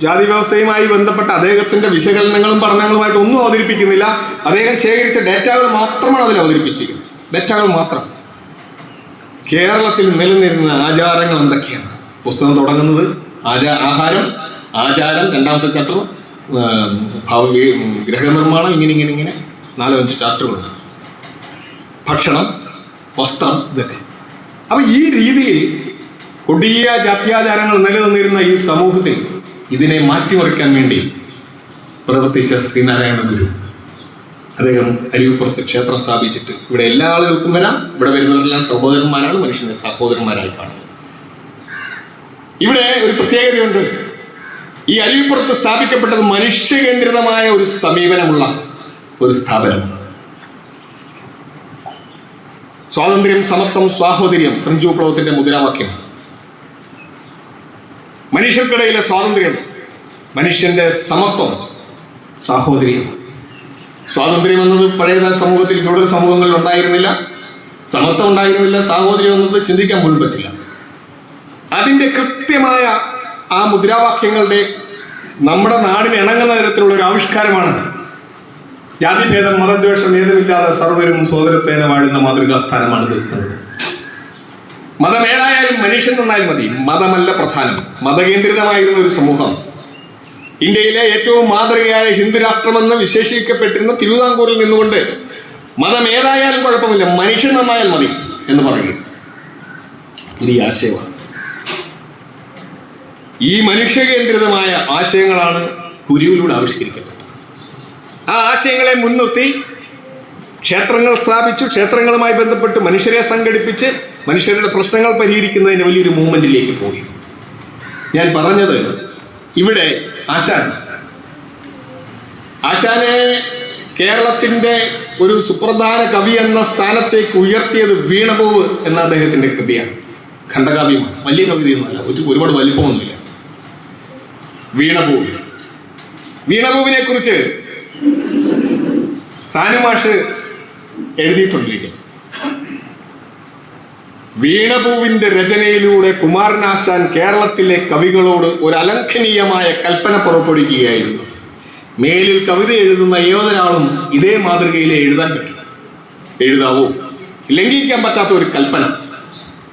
ജാതി വ്യവസ്ഥയുമായി ബന്ധപ്പെട്ട അദ്ദേഹത്തിന്റെ വിശകലനങ്ങളും പഠനങ്ങളുമായിട്ട് ഒന്നും അവതരിപ്പിക്കുന്നില്ല. അദ്ദേഹം ശേഖരിച്ച ഡേറ്റകൾ മാത്രമാണ് അതിൽ അവതരിപ്പിച്ചിരിക്കുന്നത്, ഡേറ്റകൾ മാത്രം. കേരളത്തിൽ നിലനിന്നിരുന്ന ആചാരങ്ങൾ എന്തൊക്കെയാണ്? പുസ്തകം തുടങ്ങുന്നത് ആഹാരം, ആചാരം, 2ാമത്തെ ചാപ്റ്റർ ഗൃഹനിർമ്മാണം, ഇങ്ങനെ 4-5 ചാപ്റ്ററുകളുണ്ട്. ഭക്ഷണം, വസ്ത്രം, ഇതൊക്കെ. അപ്പൊ ഈ രീതിയിൽ കൊടിയ ജാത്യാചാരങ്ങൾ നിലനിന്നിരുന്ന ഈ സമൂഹത്തിൽ ഇതിനെ മാറ്റിമറിക്കാൻ വേണ്ടി പ്രവർത്തിച്ച ശ്രീനാരായണ ഗുരു, അദ്ദേഹം അരുവിപ്പുറത്ത് ക്ഷേത്രം സ്ഥാപിച്ചിട്ട് ഇവിടെ എല്ലാ ആളുകൾക്കും വരാം, ഇവിടെ വരുന്നവരെല്ലാം സഹോദരന്മാരാണ്, മനുഷ്യനെ സഹോദരന്മാരായി കാണുന്നത്. ഇവിടെ ഒരു പ്രത്യേകതയുണ്ട്. ഈ അരുവിപ്പുറത്ത് സ്ഥാപിക്കപ്പെട്ടത് മനുഷ്യകേന്ദ്രിതമായ ഒരു സമീപനമുള്ള ഒരു സ്ഥാപനമാണ്. സ്വാതന്ത്ര്യം, സമത്വം, സ്വാഹോദര്യം, ഫ്രഞ്ച് വിപ്ലവത്തിന്റെ മുദ്രാവാക്യം. മനുഷ്യർക്കിടയിലെ സ്വാതന്ത്ര്യം, മനുഷ്യന്റെ സമത്വം, സാഹോദര്യം. സ്വാതന്ത്ര്യം എന്നത് പഴയ സമൂഹത്തിൽ, ഫ്യൂഡൽ സമൂഹങ്ങളിൽ ഉണ്ടായിരുന്നില്ല. സമത്വം ഉണ്ടായിരുന്നില്ല. സാഹോദര്യം എന്നത് ചിന്തിക്കാൻ പോലും പറ്റില്ല. അതിൻ്റെ കൃത്യമായ ആ മുദ്രാവാക്യങ്ങളുടെ നമ്മുടെ നാടിന് ഇണങ്ങുന്ന തരത്തിലുള്ള ഒരു ആവിഷ്കാരമാണ് ജാതിഭേദം, മതദ്വേഷം ഏതുമില്ലാതെ സർവരും സോദരത്തേന വാഴുന്ന മാതൃകാസ്ഥാനമാണിത് എന്നത്. മതം ഏതായാലും മനുഷ്യൻ നന്നായാൽ മതി, മതമല്ല പ്രധാനം. മതകേന്ദ്രിതമായിരുന്ന ഒരു സമൂഹം, ഇന്ത്യയിലെ ഏറ്റവും മാതൃകയായ ഹിന്ദു രാഷ്ട്രമെന്ന് വിശേഷിക്കപ്പെട്ടിരുന്ന തിരുവിതാംകൂറിൽ നിന്നുകൊണ്ട് മതം ഏതായാലും കുഴപ്പമില്ല, മനുഷ്യൻ നന്നായാൽ മതി എന്ന് പറയുക ഇത് ഈ ആശയമാണ്. ഈ മനുഷ്യകേന്ദ്രിതമായ ആശയങ്ങളാണ് ഗുരുവിലൂടെ ആവിഷ്കരിക്കപ്പെട്ടത്. ആ ആശയങ്ങളെ മുൻനിർത്തി ക്ഷേത്രങ്ങൾ സ്ഥാപിച്ചു. ക്ഷേത്രങ്ങളുമായി ബന്ധപ്പെട്ട് മനുഷ്യരെ സംഘടിപ്പിച്ച് മനുഷ്യരുടെ പ്രശ്നങ്ങൾ പരിഹരിക്കുന്നതിന് വലിയൊരു മൂവ്മെന്റിലേക്ക് പോയി. ഞാൻ പറഞ്ഞത് ഇവിടെ ആശാനെ കേരളത്തിന്റെ ഒരു സുപ്രധാന കവി എന്ന സ്ഥാനത്തേക്ക് ഉയർത്തിയത് വീണപൂവ് എന്ന അദ്ദേഹത്തിന്റെ കൃതിയാണ്. ഖണ്ഡകാവ്യമാണ്, വലിയ കവിതയൊന്നുമല്ല, ഒരുപാട് വലിപ്പമൊന്നുമില്ല. വീണപൂവിനെ കുറിച്ച് സാനുമാഷ് എഴുതിയിട്ടുണ്ടിരിക്കുന്നു. വീണപൂവിന്റെ രചനയിലൂടെ കുമാരനാശാൻ കേരളത്തിലെ കവികളോട് ഒരു അലംഘനീയമായ കൽപ്പന പുറപ്പെടുവിക്കുകയായിരുന്നു. മേലിൽ കവിത എഴുതുന്ന ഏതൊരാളും ഇതേ മാതൃകയിലെ എഴുതാൻ പറ്റും, എഴുതാവൂ, ലംഘിക്കാൻ പറ്റാത്ത ഒരു കൽപ്പന.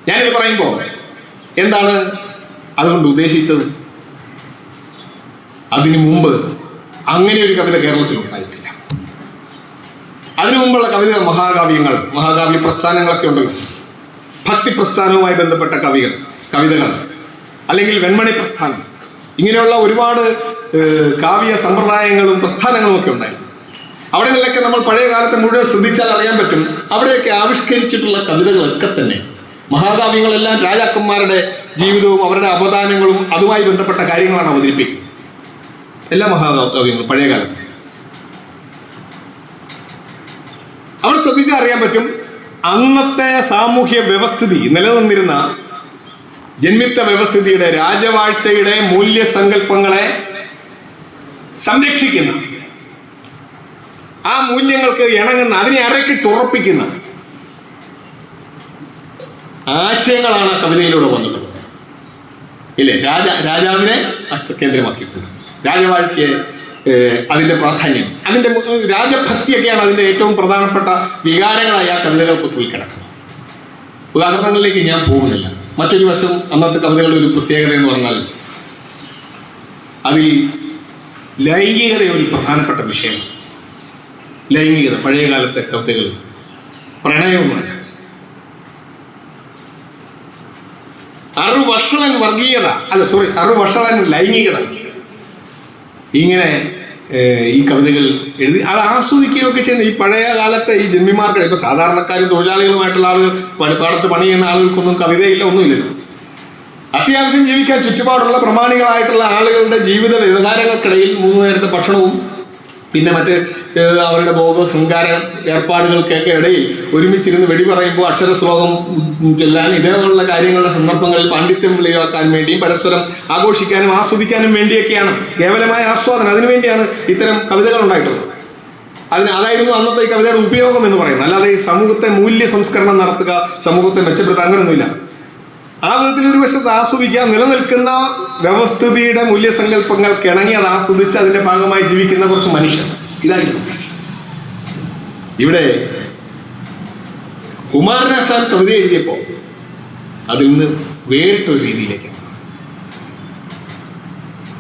ഞാനിത് പറയുമ്പോൾ എന്താണ് അതുകൊണ്ട് ഉദ്ദേശിച്ചത്? അതിനു മുമ്പ് അങ്ങനെ ഒരു കവിത കേരളത്തിൽ ഉണ്ടായിട്ടില്ല. അതിനു മുമ്പുള്ള കവിതകൾ മഹാകാവ്യ പ്രസ്ഥാനങ്ങളൊക്കെ ഉണ്ടല്ലോ. ഭക്തി പ്രസ്ഥാനവുമായി ബന്ധപ്പെട്ട കവിതകൾ, അല്ലെങ്കിൽ വെൺമണി പ്രസ്ഥാനം, ഇങ്ങനെയുള്ള ഒരുപാട് കാവ്യ സമ്പ്രദായങ്ങളും പ്രസ്ഥാനങ്ങളും ഒക്കെ ഉണ്ടായിരുന്നു. അവിടെങ്ങളിലൊക്കെ നമ്മൾ പഴയ കാലത്ത് മുഴുവൻ ശ്രദ്ധിച്ചാൽ അറിയാൻ പറ്റും, അവിടെയൊക്കെ ആവിഷ്കരിച്ചിട്ടുള്ള കവിതകളൊക്കെ തന്നെ മഹാകാവ്യങ്ങളെല്ലാം രാജാക്കന്മാരുടെ ജീവിതവും അവരുടെ അപദാനങ്ങളും അതുമായി ബന്ധപ്പെട്ട കാര്യങ്ങളാണ് അവതരിപ്പിക്കുന്നത്. എല്ലാ മഹാകാവ്യങ്ങളും പഴയ കാലത്ത് അവിടെ ശ്രദ്ധിച്ചാൽ അറിയാൻ പറ്റും, അന്നത്തെ സാമൂഹ്യ വ്യവസ്ഥിതി നിലനിന്നിരുന്ന ജന്മിത്ത വ്യവസ്ഥിതിയുടെ രാജവാഴ്ചയുടെ മൂല്യസങ്കല്പങ്ങളെ സംരക്ഷിക്കുന്ന, ആ മൂല്യങ്ങൾക്ക് ഇണങ്ങുന്ന, അതിനെ അരക്കിട്ടുറപ്പിക്കുന്ന ആശയങ്ങളാണ് കവിതയിലൂടെ വന്നിട്ടുള്ളത്. ഇല്ലേ? രാജാവിനെ കേന്ദ്രമാക്കിയിട്ടുണ്ട്, രാജവാഴ്ചയെ, അതിൻ്റെ പ്രാധാന്യം, അതിൻ്റെ രാജഭക്തിയൊക്കെയാണ് അതിൻ്റെ ഏറ്റവും പ്രധാനപ്പെട്ട വികാരങ്ങളായി ആ കവിതകൾക്ക് ഉൾക്കിടക്കുന്നത്. ഉദാഹരണങ്ങളിലേക്ക് ഞാൻ പോകുന്നില്ല. മറ്റൊരു വശം അന്നത്തെ കവിതകളുടെ ഒരു പ്രത്യേകത എന്ന് പറഞ്ഞാൽ അതിൽ ലൈംഗികത ഒരു പ്രധാനപ്പെട്ട വിഷയമാണ്. ലൈംഗികത പഴയ കാലത്തെ കവിതകൾ പ്രണയവുമാണ്. അറുവഷളൻ ലൈംഗികത, ഇങ്ങനെ ഈ കവിതകൾ എഴുതി അത് ആസ്വദിക്കുകയൊക്കെ ചെയ്യുന്ന ഈ പഴയ കാലത്തെ ഈ ജന്മിമാർക്ക്, ഇപ്പൊ സാധാരണക്കാരും തൊഴിലാളികളുമായിട്ടുള്ള ആളുകൾ, പണിപ്പാടത്ത് പണി ചെയ്യുന്ന ആളുകൾക്കൊന്നും കവിതയില്ല, ഒന്നുമില്ലല്ലോ. അത്യാവശ്യം ജീവിക്കാൻ ചുറ്റുപാടുള്ള പ്രമാണികളായിട്ടുള്ള ആളുകളുടെ ജീവിത വ്യവഹാരങ്ങൾക്കിടയിൽ 3 നേരത്തെ ഭക്ഷണവും പിന്നെ മറ്റ് അവരുടെ ശൃംഗാര ഏർപ്പാടുകൾക്കൊക്കെ ഇടയിൽ ഒരുമിച്ചിരുന്ന് വെടി പറയുമ്പോൾ അക്ഷരശ്ലോകം ചൊല്ലാൻ, ഇതേപോലുള്ള കാര്യങ്ങളുടെ സന്ദർഭങ്ങളിൽ പാണ്ഡിത്യം വെളിവാക്കാൻ വേണ്ടിയും പരസ്പരം ആഘോഷിക്കാനും ആസ്വദിക്കാനും വേണ്ടിയൊക്കെയാണ്, കേവലമായ ആസ്വാദനം, അതിനുവേണ്ടിയാണ് ഇത്തരം കവിതകൾ ഉണ്ടായിട്ടുള്ളത്. അതായിരുന്നു അന്നത്തെ ഈ കവിതയുടെ ഉപയോഗം എന്ന് പറയുന്നത്. അല്ലാതെ ഈ സമൂഹത്തെ മൂല്യ സംസ്കരണം നടത്തുക, സമൂഹത്തെ മെച്ചപ്പെടുത്തുക, അങ്ങനെയൊന്നുമില്ല. ആ വിധത്തിൽ ഒരു വശത്ത് ആസ്വദിക്കുക, നിലനിൽക്കുന്ന വ്യവസ്ഥിതിയുടെ മൂല്യസങ്കല്പങ്ങൾക്ക് ഇണങ്ങി അത് ആസ്വദിച്ച് അതിന്റെ ഭാഗമായി ജീവിക്കുന്ന കുറച്ച് മനുഷ്യർ. ഇതായിരുന്നു ഇവിടെ കുമാരനാശാൻ കവിത എഴുതിയപ്പോൾ അതിൽ നിന്ന് വേറിട്ടൊരു രീതിയിലേക്കാണ്.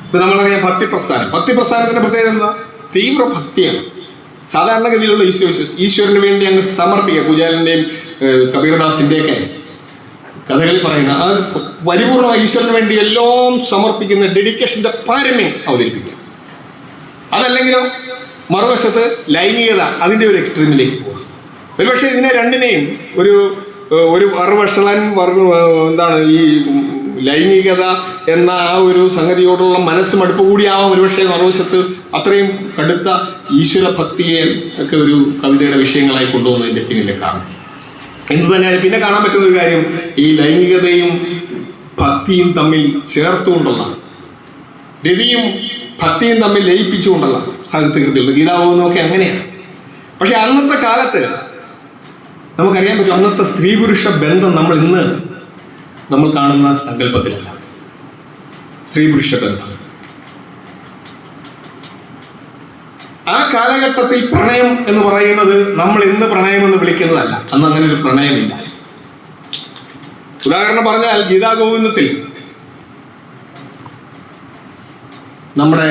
ഇപ്പൊ നമ്മളറിയാം ഭക്തിപ്രസ്ഥാനത്തിന്റെ പ്രത്യേകത എന്താ? തീവ്ര ഭക്തിയാണ്. സാധാരണഗതിയിലുള്ള ഈശ്വരന് വേണ്ടി അങ്ങ് സമർപ്പിക്കുക. കുചേലന്റെയും കബീർദാസിന്റെയൊക്കെ കഥകളിൽ പറയുന്ന ആ പരിപൂർണമായി ഈശ്വരന് വേണ്ടി എല്ലാം സമർപ്പിക്കുന്ന ഡെഡിക്കേഷന്റെ പാരമ്യം അവതരിപ്പിക്കുക. അതല്ലെങ്കിലോ മറുവശത്ത് ലൈംഗികത, അതിൻ്റെ ഒരു എക്സ്ട്രീമിലേക്ക് പോകും. ഒരുപക്ഷെ ഇതിനെ രണ്ടിനെയും ഒരു അറുവഷളൻ എന്താണ് ഈ ലൈംഗികത എന്ന ആ ഒരു സംഗതിയോടുള്ള മനസ്സ് മടുപ്പ് കൂടിയാവാം ഒരുപക്ഷെ മറുവശത്ത് അത്രയും കടുത്ത ഈശ്വര ഭക്തിയെ ഒക്കെ ഒരു കവിതയുടെ വിഷയങ്ങളായി കൊണ്ടുപോകുന്നതിൻ്റെ പിന്നിലെ കാരണം. എന്തു തന്നെയാണ് പിന്നെ കാണാൻ പറ്റുന്ന ഒരു കാര്യം, ഈ ലൈംഗികതയും ഭക്തിയും തമ്മിൽ ചേർത്തുകൊണ്ടുള്ള, രതിയും ഭക്തിയും തമ്മിൽ ലയിപ്പിച്ചുകൊണ്ടുള്ള സാഹിത്യകൃതികളുണ്ട്. ഗീതാബോധനമൊക്കെ അങ്ങനെയാണ്. പക്ഷെ അന്നത്തെ കാലത്ത് നമുക്കറിയാൻ പറ്റും, അന്നത്തെ സ്ത്രീ പുരുഷ ബന്ധം നമ്മൾ കാണുന്ന സങ്കല്പത്തിലല്ല. സ്ത്രീ പുരുഷ ബന്ധം ആ കാലഘട്ടത്തിൽ പ്രണയം എന്ന് പറയുന്നത് നമ്മൾ ഇന്ന് പ്രണയം എന്ന് വിളിക്കുന്നതല്ല. അന്ന് അങ്ങനെ ഒരു പ്രണയമില്ല. ഉദാഹരണം പറഞ്ഞാൽ ഗീതാഗോവിന്ദത്തിൽ നമ്മുടെ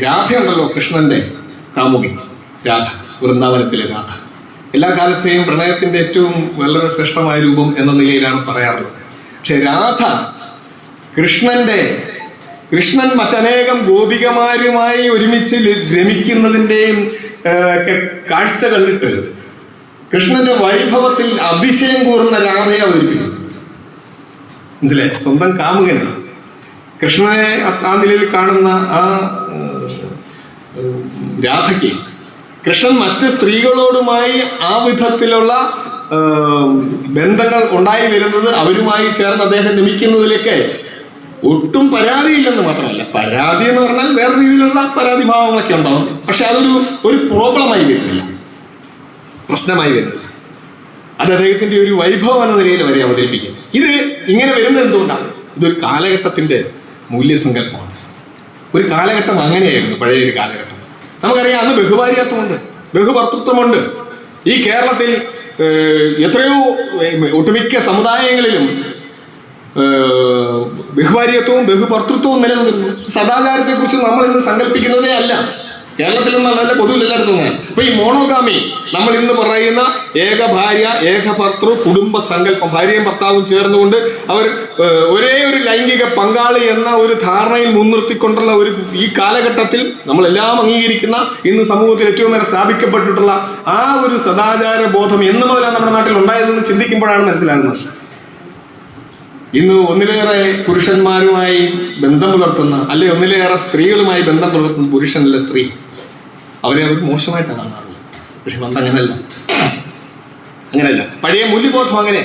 രാധയുണ്ടല്ലോ, കൃഷ്ണന്റെ കാമുകി രാധ, വൃന്ദാവനത്തിലെ രാധ. എല്ലാ കാലത്തെയും പ്രണയത്തിന്റെ ഏറ്റവും വളരെ ശ്രേഷ്ഠമായ രൂപം എന്ന നിലയിലാണ് പറയാറുള്ളത്. പക്ഷെ രാധ കൃഷ്ണൻ മറ്റനേകം ഗോപികമാരുമായി ഒരുമിച്ച് രമിക്കുന്നതിൻ്റെയും ഒക്കെ കാഴ്ച കണ്ടിട്ട് കൃഷ്ണന്റെ വൈഭവത്തിൽ അതിശയം കൂറുന്ന രാധയെ അവതരിപ്പിക്കുന്നു. മനസ്സിലായി? സ്വന്തം കാമുകനെ കൃഷ്ണനെ ആ നിലയിൽ കാണുന്ന ആ രാധയ്ക്ക് കൃഷ്ണൻ മറ്റ് സ്ത്രീകളോടുമായി ആ വിധത്തിലുള്ള ബന്ധങ്ങൾ ഉണ്ടായി വരുന്നത്, അവരുമായി ചേർന്ന് അദ്ദേഹം രമിക്കുന്നതിലേക്ക് ഒട്ടും പരാതിയില്ലെന്ന് മാത്രമല്ല, പരാതി എന്ന് പറഞ്ഞാൽ വേറെ രീതിയിലുള്ള പരാതി ഭാവങ്ങളൊക്കെ ഉണ്ടാവും. പക്ഷെ ഒരു പ്രോബ്ലമായി വരുന്നില്ല, പ്രശ്നമായി വരുന്നില്ല. അത് അദ്ദേഹത്തിന്റെ ഒരു വൈഭവം എന്ന നിലയിൽ വരെ അവതരിപ്പിക്കും. ഇത് ഇങ്ങനെ വരുന്നത് എന്തുകൊണ്ടാണ്? ഇതൊരു കാലഘട്ടത്തിന്റെ മൂല്യസങ്കല്പമാണ്. ഒരു കാലഘട്ടം അങ്ങനെയായിരുന്നു, പഴയ ഒരു കാലഘട്ടം. നമുക്കറിയാം, അന്ന് ബഹുഭാര്യത്വമുണ്ട്, ബഹുഭർത്തൃത്വമുണ്ട്. ഈ കേരളത്തിൽ എത്രയോ ഒട്ടുമിക്ക സമുദായങ്ങളിലും ബഹുഭാര്യത്വവും ബഹുഭർത്തൃത്വവും നിലനിന്നിരുന്നു. സദാചാരത്തെക്കുറിച്ച് നമ്മൾ ഇന്ന് സങ്കല്പിക്കുന്നതേ അല്ല. കേരളത്തിൽ നിന്നല്ല, പൊതുവിൽ എല്ലായിടത്തും അങ്ങനെ. അപ്പൊ ഈ മോണോഗാമി, നമ്മൾ ഇന്ന് പറയുന്ന ഏക ഭാര്യ ഏക ഭർത്തൃ കുടുംബ സങ്കല്പം, ഭാര്യയും ഭർത്താവും ചേർന്നുകൊണ്ട് അവർ ഒരേ ഒരു ലൈംഗിക പങ്കാളി എന്ന ഒരു ധാരണയിൽ മുൻനിർത്തിക്കൊണ്ടുള്ള ഈ കാലഘട്ടത്തിൽ നമ്മളെല്ലാം അംഗീകരിക്കുന്ന, ഇന്ന് സമൂഹത്തിൽ ഏറ്റവും നേരെ സ്ഥാപിക്കപ്പെട്ടിട്ടുള്ള ആ ഒരു സദാചാര ബോധം എന്ന് മുതലാണ് നമ്മുടെ നാട്ടിൽ ഉണ്ടായതെന്ന് ചിന്തിക്കുമ്പോഴാണ് മനസ്സിലാകുന്നത്. ഇന്ന് ഒന്നിലേറെ പുരുഷന്മാരുമായി ബന്ധം പുലർത്തുന്ന, അല്ലെ ഒന്നിലേറെ സ്ത്രീകളുമായി ബന്ധം പുലർത്തുന്ന പുരുഷനല്ല സ്ത്രീ, അവരെ അവർ മോശമായിട്ടാണ് കാണാറുള്ളത്. പക്ഷെ പണ്ട് അങ്ങനെയല്ല. പഴയ മൂല്യബോധം അങ്ങനെ.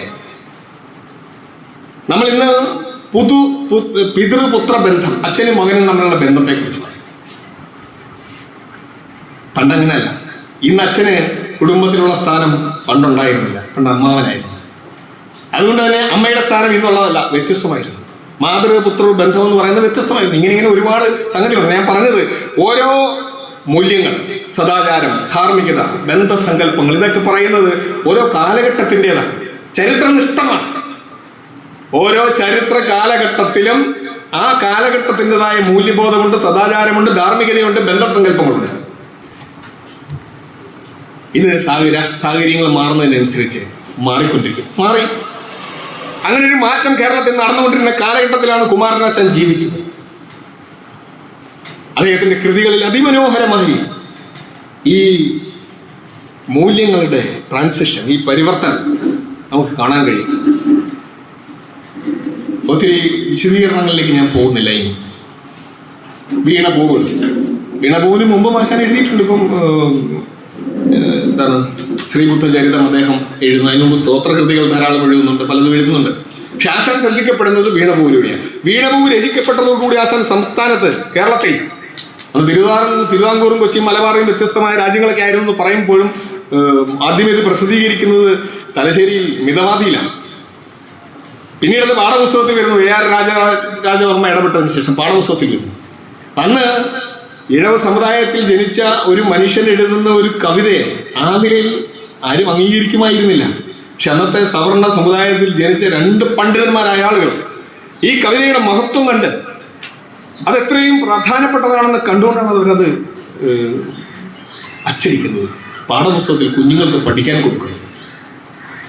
നമ്മൾ ഇന്ന് പിതൃപുത്ര ബന്ധം, അച്ഛനും മകനും തമ്മിലുള്ള ബന്ധത്തെക്കുറിച്ച് പറയും. പണ്ടങ്ങനെയല്ല. ഇന്ന് അച്ഛന് കുടുംബത്തിലുള്ള സ്ഥാനം പണ്ടുണ്ടായിരുന്നില്ല, പണ്ട് അമ്മാവനായിരുന്നു. അതുകൊണ്ട് തന്നെ അമ്മയുടെ സ്ഥാനം ഇന്നുള്ളതല്ല, വ്യത്യസ്തമായിരുന്നു. മാതൃപുത്ര ബന്ധം എന്ന് പറയുന്നത് വ്യത്യസ്തമായിരുന്നു. ഇങ്ങനെ ഒരുപാട് സംഗതികളുണ്ട്. ഞാൻ പറഞ്ഞത് ഓരോ മൂല്യങ്ങൾ, സദാചാരം, ധാർമ്മികത, ബന്ധസങ്കല്പങ്ങൾ, ഇതൊക്കെ പറയുന്നത് ഓരോ കാലഘട്ടത്തിൻ്റെതാണ്, ചരിത്രനിഷ്ഠമാണ്. ഓരോ ചരിത്ര കാലഘട്ടത്തിലും ആ കാലഘട്ടത്തിൻ്റെതായ മൂല്യബോധമുണ്ട്, സദാചാരമുണ്ട്, ധാർമ്മികതയുണ്ട്, ബന്ധസങ്കല്പങ്ങളുണ്ട്. ഇത് സാഹചര്യങ്ങൾ മാറുന്നതിനനുസരിച്ച് മാറിക്കൊണ്ടിരിക്കും. അങ്ങനെ ഒരു മാറ്റം കേരളത്തിൽ നടന്നുകൊണ്ടിരുന്ന കാലഘട്ടത്തിലാണ് കുമാരനാശാൻ ജീവിച്ചത്. അദ്ദേഹത്തിന്റെ കൃതികളിൽ അതിമനോഹരമായി ഈ മൂല്യങ്ങളുടെ ട്രാൻസിഷൻ, ഈ പരിവർത്തനം നമുക്ക് കാണാൻ കഴിയും. ഒത്തിരി വിശദീകരണങ്ങളിലേക്ക് ഞാൻ പോകുന്നില്ല. ഇനി വീണപൂവിന് മുമ്പ് ആശാൻ എഴുതിയിട്ടുണ്ട്. ഇപ്പം എന്താണ്, ശ്രീബുദ്ധചരിതം അദ്ദേഹം എഴുതുന്നു. അതിന് മുമ്പ് സ്തോത്രകൃതികൾ ധാരാളം എഴുതുന്നുണ്ട്, പലതും എഴുതുന്നുണ്ട്. പക്ഷെ ആശാൻ ശ്രദ്ധിക്കപ്പെടുന്നത് വീണപൂവിലൂടെയാണ്. വീണപൂവ് രചിക്കപ്പെട്ടതോടുകൂടി ആശാൻ സംസ്ഥാനത്ത്, കേരളത്തിൽ, അന്ന് തിരുവിതാംകൂറും കൊച്ചിയും മലബാറും വ്യത്യസ്തമായ രാജ്യങ്ങളൊക്കെ ആയിരുന്നു എന്ന് പറയുമ്പോഴും ആദ്യം ഇത് പ്രസിദ്ധീകരിക്കുന്നത് തലശ്ശേരിയിൽ മിതവാദിയിലാണ്. പിന്നീട് അത് പാഠപുസ്തകത്തിൽ വരുന്നു. AR രാജവർമ്മ ഇടപെട്ടതിന് ശേഷം പാഠപുസ്തകത്തിൽ വരുന്നു. അന്ന് ഇഴവ സമുദായത്തിൽ ജനിച്ച ഒരു മനുഷ്യൻ എഴുതുന്ന ഒരു കവിതയെ ആ നിലയിൽ ആരും അംഗീകരിക്കുമായിരുന്നില്ല. പക്ഷെ അന്നത്തെ സവർണ സമുദായത്തിൽ ജനിച്ച 2 പണ്ഡിതന്മാരായ ആളുകൾ ഈ കവിതയുടെ മഹത്വം കണ്ട് അത് എത്രയും പ്രധാനപ്പെട്ടതാണെന്ന് കണ്ടുകൊണ്ടാണ് അവരത് അച്ചടിക്കുന്നത്, പാഠപുസ്തകത്തിൽ കുഞ്ഞുങ്ങൾക്ക് പഠിക്കാൻ കൊടുക്കുന്നത്.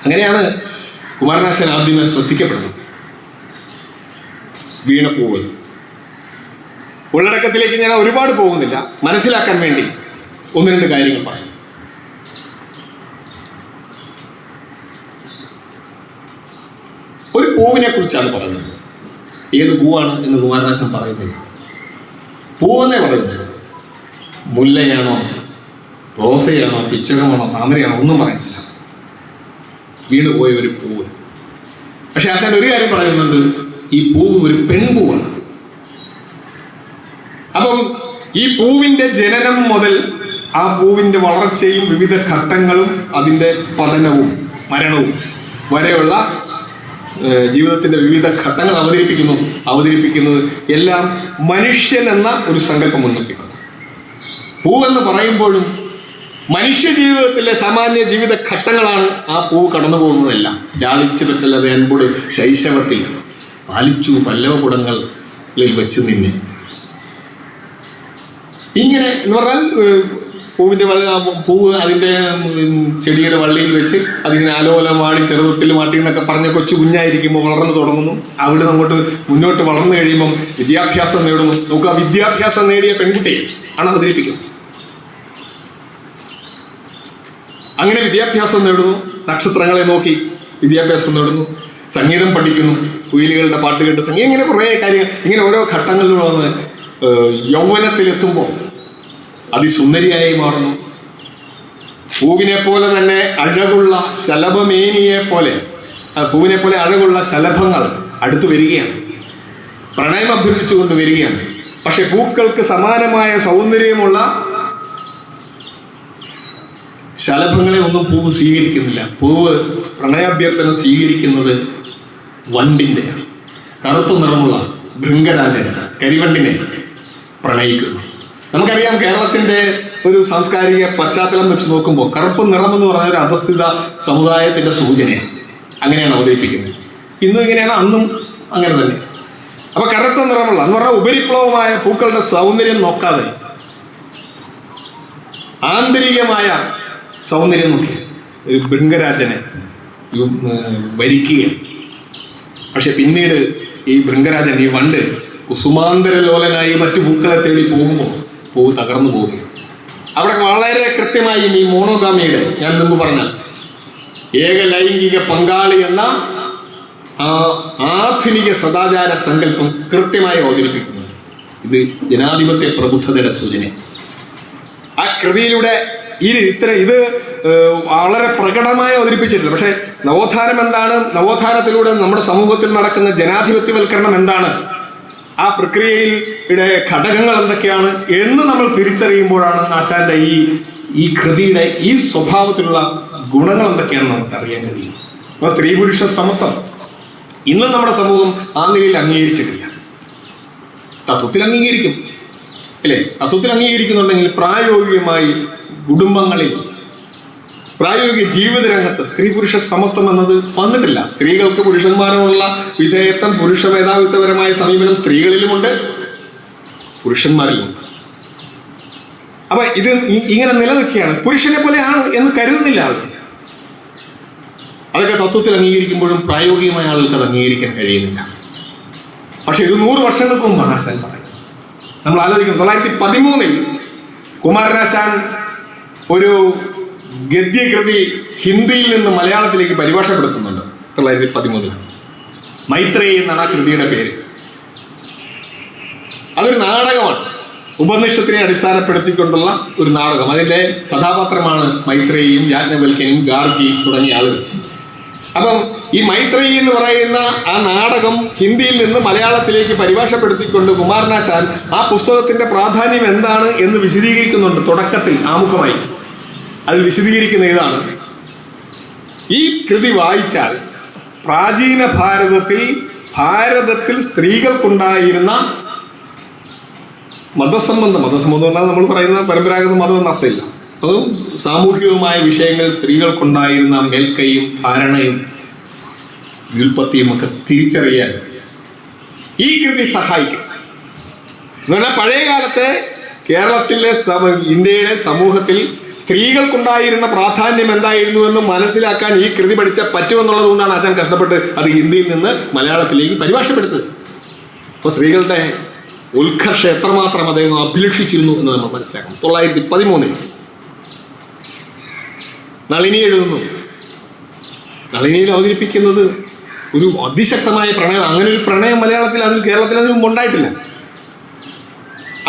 അങ്ങനെയാണ് കുമാരനാശാൻ ആദ്യമേ ശ്രദ്ധിക്കപ്പെടുന്നത്. വീണപൂവ് ഉള്ളടക്കത്തിലേക്ക് ഞാൻ ഒരുപാട് പോകുന്നില്ല, മനസ്സിലാക്കാൻ വേണ്ടി 1-2 കാര്യങ്ങൾ പറയും. ഒരു പൂവിനെ കുറിച്ചാണ് പറയുന്നത്. ഏത് പൂവാണ് എന്ന് കുമാരനാശാൻ പറയുന്നില്ല. പൂവെന്നേ പറയുന്നത്. മുല്ലയാണോ, റോസയാണോ, പിച്ചകമാണോ, താമരയാണോ, ഒന്നും പറയുന്നില്ല. വീണുപോയ ഒരു പൂവ്. പക്ഷെ ആശാൻ ഒരു കാര്യം പറയുന്നുണ്ട്, ഈ പൂവ് ഒരു പെൺപൂവാണ്. അപ്പം ഈ പൂവിന്റെ ജനനം മുതൽ ആ പൂവിന്റെ വളർച്ചയും വിവിധ ഘട്ടങ്ങളും അതിൻ്റെ പതനവും മരണവും വരെയുള്ള ജീവിതത്തിന്റെ വിവിധ ഘട്ടങ്ങൾ അവതരിപ്പിക്കുന്നത് എല്ലാം മനുഷ്യൻ എന്ന ഒരു സങ്കല്പം മുൻനിർത്തിക്കൊണ്ട്. പൂവെന്ന് പറയുമ്പോഴും മനുഷ്യ ജീവിതത്തിലെ സാമാന്യ ജീവിത ഘട്ടങ്ങളാണ് ആ പൂവ് കടന്നു പോകുന്നതെല്ലാം. ലാളിച്ചു പറ്റല്ലാതെ അൻപുട് ശൈശവത്തിൽ പാലിച്ചു പല്ലവകുടങ്ങളിൽ വെച്ച് നിന്നെ. ഇങ്ങനെ എന്ന് പറഞ്ഞാൽ പൂവ് അതിൻ്റെ ചെടിയുടെ വള്ളിയിൽ വെച്ച് അതിങ്ങനെ ആലോലമാടി ചെറുതൊട്ടിൽ മാട്ടി എന്നൊക്കെ പറഞ്ഞ കൊച്ചു കുഞ്ഞായിരിക്കുമ്പോൾ വളർന്നു തുടങ്ങുന്നു. അവിടെ അങ്ങോട്ട് മുന്നോട്ട് വളർന്നു കഴിയുമ്പം വിദ്യാഭ്യാസം നേടുന്നു. നമുക്ക് ആ വിദ്യാഭ്യാസം നേടിയ പെൺകുട്ടിയെ ആണ് അവതരിപ്പിക്കുന്നത്. അങ്ങനെ വിദ്യാഭ്യാസം നേടുന്നു, നക്ഷത്രങ്ങളെ നോക്കി വിദ്യാഭ്യാസം നേടുന്നു, സംഗീതം പഠിക്കുന്നു, കുയിലുകളുടെ പാട്ട് കേട്ട് സംഗീതം, ഇങ്ങനെ കുറേ കാര്യങ്ങൾ, ഇങ്ങനെ ഓരോ ഘട്ടങ്ങളിലൂടെ വന്ന് യൗവനത്തിലെത്തുമ്പോൾ അതിസുന്ദരിയായി മാറുന്നു. പൂവിനെ പോലെ തന്നെ അഴകുള്ള ശലഭമേനിയെ പോലെ, പൂവിനെ പോലെ അഴകുള്ള ശലഭങ്ങൾ അടുത്ത് വരികയാണ്, പ്രണയം അഭ്യർത്ഥിച്ചുകൊണ്ട് വരികയാണ്. പക്ഷെ പൂക്കൾക്ക് സമാനമായ സൗന്ദര്യമുള്ള ശലഭങ്ങളെ ഒന്നും പൂവ് സ്വീകരിക്കുന്നില്ല. പൂവ് പ്രണയാഭ്യർത്ഥന സ്വീകരിക്കുന്നത് വണ്ടിൻ്റെയാണ്. കറുത്ത നിറമുള്ള ഭൃംഗരാജൻ കരിവണ്ടിനെ പ്രണയിക്കുന്നു. നമുക്കറിയാം, കേരളത്തിൻ്റെ ഒരു സാംസ്കാരിക പശ്ചാത്തലം വെച്ച് നോക്കുമ്പോൾ കറുപ്പ് നിറം എന്ന് പറഞ്ഞ ഒരു അധസ്ഥിത സമുദായത്തിൻ്റെ സൂചനയാണ്. അങ്ങനെയാണ് അവതരിപ്പിക്കുന്നത്. ഇന്നും ഇങ്ങനെയാണ്, അന്നും അങ്ങനെ തന്നെ. അപ്പൊ കറുത്ത നിറമുള്ള എന്ന് പറഞ്ഞാൽ ഉപരിപ്ലവമായ പൂക്കളുടെ സൗന്ദര്യം നോക്കാതെ ആന്തരികമായ സൗന്ദര്യം നോക്കി ഒരു ഭൃംഗരാജനെ വരിക്കുകയാണ്. പക്ഷെ പിന്നീട് ഈ ഭൃംഗരാജൻ, ഈ വണ്ട് കുസുമാന്തരലോലനായി മറ്റു പൂക്കളെ തേടി പോകുമ്പോൾ പൂവ് തകർന്നു പോവുകയാണ്. അവിടെ വളരെ കൃത്യമായും ഈ മോണോഗാമിയുടെ, ഞാൻ മുമ്പ് പറഞ്ഞ ഏകലൈംഗിക പങ്കാളി എന്ന ആധുനിക സദാചാര സങ്കല്പം കൃത്യമായി അവതരിപ്പിക്കുന്നുണ്ട്. ഇത് ജനാധിപത്യ പ്രബുദ്ധതയുടെ സൂചന. ആ കൃതിയിലൂടെ ഇത് വളരെ പ്രകടമായി അവതരിപ്പിച്ചിട്ടില്ല. പക്ഷെ നവോത്ഥാനം എന്താണ്, നവോത്ഥാനത്തിലൂടെ നമ്മുടെ സമൂഹത്തിൽ നടക്കുന്ന ജനാധിപത്യവൽക്കരണം എന്താണ്, ആ പ്രക്രിയയുടെ ഘടകങ്ങൾ എന്തൊക്കെയാണ് എന്ന് നമ്മൾ തിരിച്ചറിയുമ്പോഴാണ് ആശാന്റെ ഈ കൃതിയുടെ ഈ സ്വഭാവത്തിലുള്ള ഗുണങ്ങൾ എന്തൊക്കെയാണെന്ന് നമുക്ക് അറിയാൻ കഴിയും. അപ്പോൾ സ്ത്രീ പുരുഷ സമത്വം ഇന്നും നമ്മുടെ സമൂഹം ആ നിലയിൽ അംഗീകരിച്ചിട്ടില്ല. തത്വത്തിൽ അംഗീകരിക്കും അല്ലേ? തത്വത്തിൽ അംഗീകരിക്കുന്നുണ്ടെങ്കിൽ പ്രായോഗികമായി കുടുംബങ്ങളിൽ, പ്രായോഗിക ജീവിത രംഗത്ത് സ്ത്രീ പുരുഷ സമത്വം എന്നത് വന്നിട്ടില്ല. സ്ത്രീകൾക്ക് പുരുഷന്മാരോടുള്ള വിധേയത്വം, പുരുഷ മേധാവിത്വപരമായ സമീപനം സ്ത്രീകളിലുമുണ്ട്, പുരുഷന്മാരിലുമുണ്ട്. അപ്പൊ ഇത് ഇങ്ങനെ നിലനിൽക്കുകയാണ്. പുരുഷനെ പോലെയാണ് എന്ന് കരുതുന്നില്ല ആൾ. അതൊക്കെ തത്വത്തിൽ അംഗീകരിക്കുമ്പോഴും പ്രായോഗികമായ ആൾക്ക് അത് അംഗീകരിക്കാൻ കഴിയുന്നില്ല. പക്ഷെ ഇത് 100 വർഷങ്ങൾക്ക് മുമ്പാണ് ആശാൻ പറയുന്നത്. നമ്മൾ ആലോചിക്കണം, 1913 കുമാരനാശാൻ ഒരു ഗദ്യകൃതി ഹിന്ദിയിൽ നിന്ന് മലയാളത്തിലേക്ക് പരിഭാഷപ്പെടുത്തുന്നുണ്ട്. 1913 മൈത്രേയി എന്നാണ് ആ കൃതിയുടെ പേര്. അതൊരു നാടകമാണ്, ഉപനിഷത്തിനെ അടിസ്ഥാനപ്പെടുത്തിക്കൊണ്ടുള്ള ഒരു നാടകം. അതിൻ്റെ കഥാപാത്രമാണ് മൈത്രേയിയും യാജ്ഞവൽക്യനും ഗാർഗി തുടങ്ങിയ ആളുകൾ. അപ്പം ഈ മൈത്രേയി എന്ന് പറയുന്ന ആ നാടകം ഹിന്ദിയിൽ നിന്ന് മലയാളത്തിലേക്ക് പരിഭാഷപ്പെടുത്തിക്കൊണ്ട് കുമാരനാശാൻ ആ പുസ്തകത്തിന്റെ പ്രാധാന്യം എന്താണ് എന്ന് വിശദീകരിക്കുന്നുണ്ട്. തുടക്കത്തിൽ ആമുഖമായി അതിൽ വിശദീകരിക്കുന്ന ഇതാണ്: ഈ കൃതി വായിച്ചാൽ പ്രാചീന ഭാരതത്തിൽ സ്ത്രീകൾക്കുണ്ടായിരുന്ന മതസംബന്ധം എന്നാൽ നമ്മൾ പറയുന്ന പരമ്പരാഗത മതം എന്ന അർത്ഥമില്ല, അതും സാമൂഹികവുമായ വിഷയങ്ങൾ സ്ത്രീകൾക്കുണ്ടായിരുന്ന മേൽക്കൈയും ധാരണയും വ്യുൽപ്പത്തിയും ഒക്കെ തിരിച്ചറിയാൻ ഈ കൃതി സഹായിക്കും. എന്ന് പറഞ്ഞാൽ പഴയ കാലത്തെ കേരളത്തിലെ ഇന്ത്യയുടെ സമൂഹത്തിൽ സ്ത്രീകൾക്കുണ്ടായിരുന്ന പ്രാധാന്യം എന്തായിരുന്നു എന്ന് മനസ്സിലാക്കാൻ ഈ കൃതി പഠിച്ചാൽ പറ്റുമെന്നുള്ളത് കൊണ്ടാണ് ആശാൻ കഷ്ടപ്പെട്ട് അത് ഹിന്ദിയിൽ നിന്ന് മലയാളത്തിലേക്ക് പരിഭാഷപ്പെടുത്തത്. അപ്പോൾ സ്ത്രീകളുടെ ഉത്കർഷം എത്രമാത്രം അദ്ദേഹം അഭിലഷിച്ചിരുന്നു എന്ന് നമ്മൾ മനസ്സിലാക്കണം. 1913 നളിനി എഴുതുന്നു. നളിനിയിൽ അവതരിപ്പിക്കുന്നത് ഒരു അതിശക്തമായ പ്രണയം. അങ്ങനെ ഒരു പ്രണയം കേരളത്തിൽ അതിന് മുമ്പ് ഉണ്ടായിട്ടില്ല.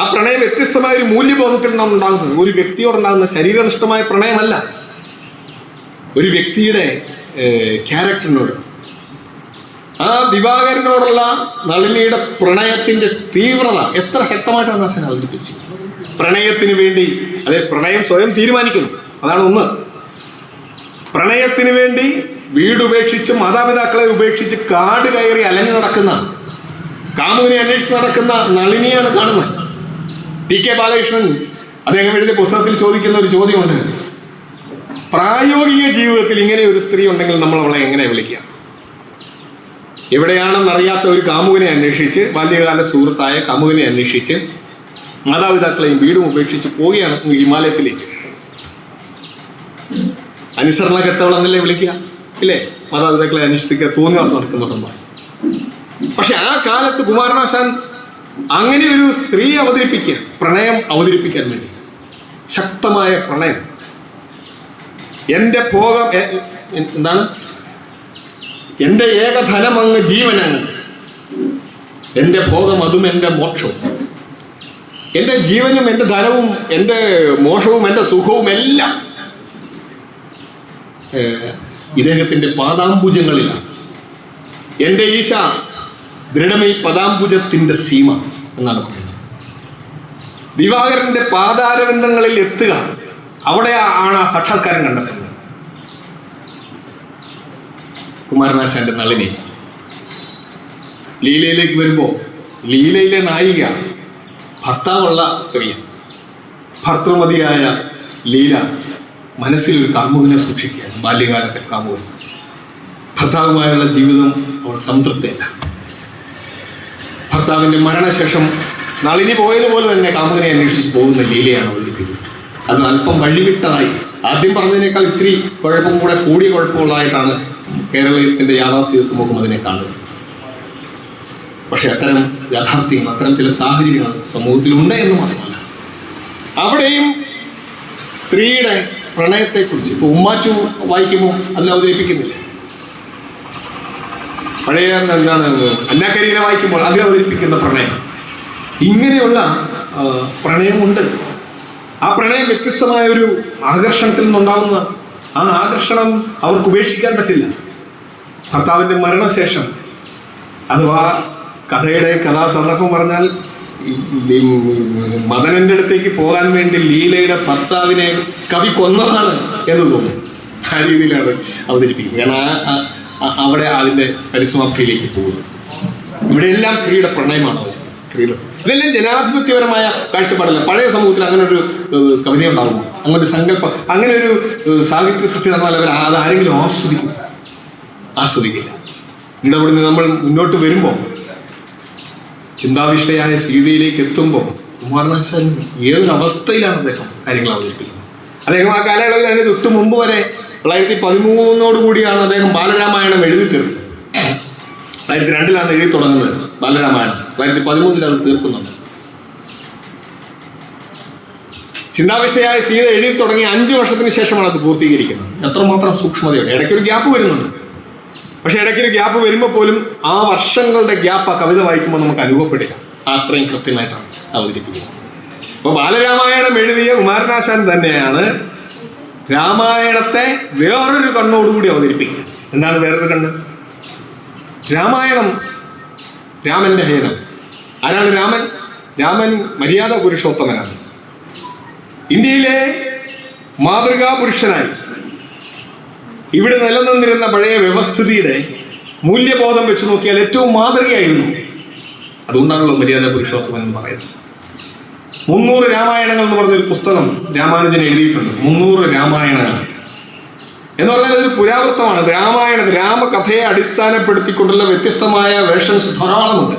ആ പ്രണയം വ്യത്യസ്തമായ ഒരു മൂല്യബോധത്തിൽ നിന്നാണ് ഉണ്ടാകുന്നത്. ഒരു വ്യക്തിയോടുണ്ടാകുന്ന ശരീരനിഷ്ഠമായ പ്രണയമല്ല, ഒരു വ്യക്തിയുടെ ക്യാരക്ടറിനോട്, ആ ദിവാകരനോടുള്ള നളിനിയുടെ പ്രണയത്തിന്റെ തീവ്രത എത്ര ശക്തമായിട്ടാണ് ആശാൻ അവതരിപ്പിച്ചത്. പ്രണയത്തിന് വേണ്ടി, അതെ, പ്രണയം സ്വയം തീരുമാനിക്കുന്നു, അതാണ് ഒന്ന്. പ്രണയത്തിന് വേണ്ടി വീടുപേക്ഷിച്ച് മാതാപിതാക്കളെ ഉപേക്ഷിച്ച് കാട് കയറി അലഞ്ഞു നടക്കുന്ന, കാമുകനെ അന്വേഷിച്ച് നടക്കുന്ന നളിനിയാണ് കാണുന്നത്. P.K. ബാലകൃഷ്ണൻ അദ്ദേഹം എഴുതിയ പുസ്തകത്തിൽ ചോദിക്കുന്ന ഒരു ചോദ്യമുണ്ട്: പ്രായോഗിക ജീവിതത്തിൽ ഇങ്ങനെ ഒരു സ്ത്രീ ഉണ്ടെങ്കിൽ നമ്മൾ അവളെ എങ്ങനെ വിളിക്കുക? എവിടെയാണെന്നറിയാത്ത ഒരു കാമുകനെ അന്വേഷിച്ച്, ബാല്യകാല സുഹൃത്തായ കാമുകനെ അന്വേഷിച്ച് മാതാപിതാക്കളെയും വീടും ഉപേക്ഷിച്ച് പോവുകയാണ് ഹിമാലയത്തിലേക്ക്. അനുസരണ കെട്ടവളെന്നല്ലേ വിളിക്കുക, ഇല്ലേ? മാതാപിതാക്കളെ അന്വേഷിക്കുക, തോന്നിവാസം നടക്കുന്നുണ്ടെന്ന്. പക്ഷെ ആ കാലത്ത് കുമാരനാശാൻ അങ്ങനെ ഒരു സ്ത്രീ അവതരിപ്പിക്കുക, പ്രണയം അവതരിപ്പിക്കാൻ വേണ്ടി, ശക്തമായ പ്രണയം. എൻ്റെ ഭോഗം എന്താണ്? എൻ്റെ ഏകധനമങ്ങ് ജീവനങ്ങ്, എൻ്റെ ഭോഗം അതും എൻ്റെ മോക്ഷവും. എൻ്റെ ജീവനും എൻ്റെ ധനവും എൻ്റെ മോക്ഷവും എൻ്റെ സുഖവും എല്ലാം ഇദ്ദേഹത്തിൻ്റെ പാദാംബുജങ്ങളിലാണ്. എൻ്റെ ഈശ ദൃഢമീ പദാംബുജത്തിൻ്റെ സീമ എന്നാണ് പറയുന്നത്. ദിവാകരൻ്റെ പാദാരവിന്ദങ്ങളിൽ എത്തുക, അവിടെ ആണ് ആ സാക്ഷാത്കാരം കണ്ടെത്തുന്നത്. കുമാരനാശാന്റെ നളിനി ലീലയിലേക്ക് വരുമ്പോൾ ലീലയിലെ നായിക ഭർത്താവുള്ള സ്ത്രീയാണ്. ഭർത്തൃമതിയായ ലീല മനസ്സിലൊരു കാമുകനെ സൂക്ഷിക്കുകയാണ്. ബാല്യകാലത്തെ കാമുകൻ. ഭർത്താവുമായുള്ള ജീവിതം അവൾ സംതൃപ്തിയല്ല. ഭർത്താവിൻ്റെ മരണശേഷം നളിനി പോയതുപോലെ തന്നെ കാമുകനെ അന്വേഷിച്ച് പോകുന്ന ലീലയാണ് അവതരിപ്പിക്കുന്നത്. അത് അല്പം വഴിവിട്ടതായി, ആദ്യം പറഞ്ഞതിനേക്കാൾ ഇത്തിരി കുഴപ്പം കൂടെ കൂടിയ കുഴപ്പമുള്ളതായിട്ടാണ് കേരളത്തിൻ്റെ യാഥാസ്ഥിക സമൂഹം അതിനെ കാണുന്നത്. പക്ഷെ അത്തരം യാഥാർത്ഥ്യങ്ങൾ, അത്തരം ചില സാഹചര്യങ്ങൾ സമൂഹത്തിലുണ്ട് എന്ന് മാത്രമല്ല, അവിടെയും സ്ത്രീയുടെ പ്രണയത്തെക്കുറിച്ച് ഇപ്പോൾ ഉമ്മാച്ചു വായിക്കുമ്പോൾ അതിൽ അവതരിപ്പിക്കുന്നില്ല. പഴയ എന്താണ് അന്നാക്കരിനെ വായിക്കുമ്പോൾ അതിൽ അവതരിപ്പിക്കുന്ന പ്രണയം, ഇങ്ങനെയുള്ള പ്രണയമുണ്ട്. ആ പ്രണയം വ്യത്യസ്തമായ ഒരു ആകർഷണത്തിൽ നിന്നുണ്ടാകുന്നതാണ്. ആ ആകർഷണം അവർക്ക് ഉപേക്ഷിക്കാൻ പറ്റില്ല. ഭർത്താവിൻ്റെ മരണശേഷം, അഥവാ കഥയുടെ കഥാസന്ദർഭം പറഞ്ഞാൽ മദനന്റെ അടുത്തേക്ക് പോകാൻ വേണ്ടി ലീലയുടെ ഭർത്താവിനെ കവി കൊന്നതാണ് എന്ന് തോന്നുന്നു. ആ രീതിയിലാണ് അവതരിപ്പിക്കുന്നത്. കാരണം അവിടെ അതിൻ്റെ പരിസമാപ്തിയിലേക്ക് പോകുന്നത്. ഇവിടെയെല്ലാം സ്ത്രീയുടെ പ്രണയമാണ്. സ്ത്രീയുടെ ഇതെല്ലാം ജനാധിപത്യപരമായ കാഴ്ചപ്പാടല്ല. പഴയ സമൂഹത്തിൽ അങ്ങനെ ഒരു കവിത ഉണ്ടാകുമോ? അങ്ങനെ ഒരു സങ്കല്പം, അങ്ങനെ ഒരു സാഹിത്യ സൃഷ്ടി നടന്നാൽ അവർ അതാരെങ്കിലും ആസ്വദിക്കില്ല. ഇടപെടുന്ന നമ്മൾ മുന്നോട്ട് വരുമ്പോൾ, ചിന്താവിഷ്ടയായ സീതയിലേക്ക് എത്തുമ്പോൾ കുമാരനാശാൻ ഏതൊരു അവസ്ഥയിലാണ് അദ്ദേഹം കാര്യങ്ങൾ അവതരിപ്പിക്കുന്നത്. അദ്ദേഹം ആ കാലയളവിൽ അതിന് തൊട്ട് മുമ്പ് വരെ 1913 അദ്ദേഹം ബാലരാമായണം എഴുതി തീർക്കുന്നത്. 1902 എഴുതി തുടങ്ങുന്നത് ബാലരാമായണം. 1913 അത് തീർക്കുന്നുണ്ട്. ചിന്താവിഷ്ടയായ സീത എഴുതി തുടങ്ങി 5 വർഷത്തിന് ശേഷമാണ് അത് പൂർത്തീകരിക്കുന്നത്. എത്രമാത്രം സൂക്ഷ്മതയോടെ. ഇടയ്ക്കൊരു ഗ്യാപ്പ് വരുന്നുണ്ട്. പക്ഷെ ഇടയ്ക്കൊരു ഗ്യാപ്പ് വരുമ്പോൾ പോലും ആ വർഷങ്ങളുടെ ഗ്യാപ്പ് ആ കവിത വായിക്കുമ്പോൾ നമുക്ക് അനുഭവപ്പെടില്ല. അത്രയും കൃത്യമായിട്ടാണ് അവതരിപ്പിക്കുന്നത്. അപ്പോൾ ബാലരാമായണം എഴുതിയ കുമാരനാശാൻ തന്നെയാണ് രാമായണത്തെ വേറൊരു കണ്ണോടുകൂടി അവതരിപ്പിക്കുക. എന്താണ് വേറൊരു കണ്ണ്? രാമായണം രാമന്റെ ഹേനം. ആരാണ് രാമൻ? രാമൻ മര്യാദ പുരുഷോത്തമനാണ്. ഇന്ത്യയിലെ മാതൃകാ പുരുഷനായി ഇവിടെ നിലനിന്നിരുന്ന പഴയ വ്യവസ്ഥിതിയുടെ മൂല്യബോധം വെച്ച് നോക്കിയാൽ ഏറ്റവും മാതൃകയായിരുന്നു. അതുകൊണ്ടാണല്ലോ മര്യാദ പുരുഷോത്തമൻ എന്ന് പറയുന്നത്. 300 രാമായണങ്ങൾ എന്ന് പറഞ്ഞൊരു പുസ്തകം രാമാനുജൻ എഴുതിയിട്ടുണ്ട്. 300 രാമായണങ്ങൾ എന്ന് പറഞ്ഞാൽ അതൊരു പുരാവൃത്തമാണ്. രാമകഥയെ അടിസ്ഥാനപ്പെടുത്തിക്കൊണ്ടുള്ള വ്യത്യസ്തമായ വേർഷൻസ് ധാരാളമുണ്ട്.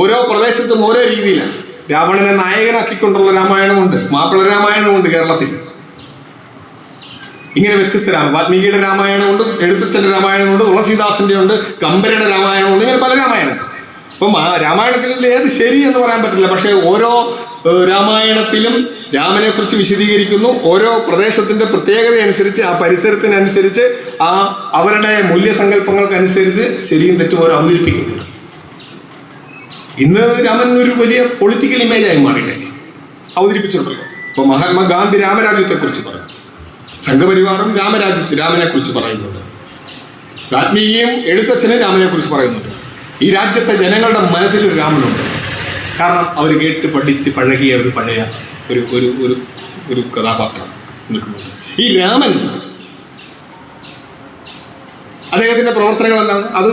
ഓരോ പ്രദേശത്തും ഓരോ രീതിയിലാണ്. രാവണനെ നായകനാക്കിക്കൊണ്ടുള്ള രാമായണമുണ്ട്, മാപ്പിള രാമായണമുണ്ട് കേരളത്തിൽ. ഇങ്ങനെ വ്യത്യസ്ത വാൽമീകിയുടെ രാമായണമുണ്ട്, എഴുത്തച്ഛൻ്റെ രാമായണമുണ്ട്, തുളസീദാസിൻ്റെ ഉണ്ട്, കമ്പരയുടെ രാമായണമുണ്ട്. ഇങ്ങനെ പല രാമായണം. അപ്പം ആ രാമായണത്തിൽ ഏത് ശരി എന്ന് പറയാൻ പറ്റില്ല. പക്ഷേ ഓരോ രാമായണത്തിലും രാമനെക്കുറിച്ച് വിശദീകരിക്കുന്നു. ഓരോ പ്രദേശത്തിൻ്റെ പ്രത്യേകത അനുസരിച്ച്, ആ പരിസരത്തിനനുസരിച്ച്, അവരുടെ മൂല്യസങ്കല്പങ്ങൾക്കനുസരിച്ച് ശരിയും തെറ്റും ഓരോ അവതരിപ്പിക്കുന്നുണ്ട്. ഇന്ന് രാമൻ ഒരു വലിയ പൊളിറ്റിക്കൽ ഇമേജായി മാറിയിട്ടല്ലേ അവതരിപ്പിച്ചിട്ടുണ്ടല്ലോ. ഇപ്പോൾ മഹാത്മാഗാന്ധി രാമരാജ്യത്തെക്കുറിച്ച് പറയും, സംഘപരിവാറും രാമനെ കുറിച്ച് പറയുന്നുണ്ട്, വാൽമീകിയും എഴുത്തച്ഛനും രാമനെ കുറിച്ച് പറയുന്നുണ്ട്. ഈ രാജ്യത്തെ ജനങ്ങളുടെ മനസ്സിലൊരു രാമനുണ്ട്. കാരണം അവർ കേട്ട് പഠിച്ച് പഴകിയ ഒരു പഴയ ഒരു കഥാപാത്രം നിൽക്കുന്നുണ്ട്. ഈ രാമൻ അദ്ദേഹത്തിൻ്റെ പ്രവർത്തനങ്ങൾ എന്താണ്? അത്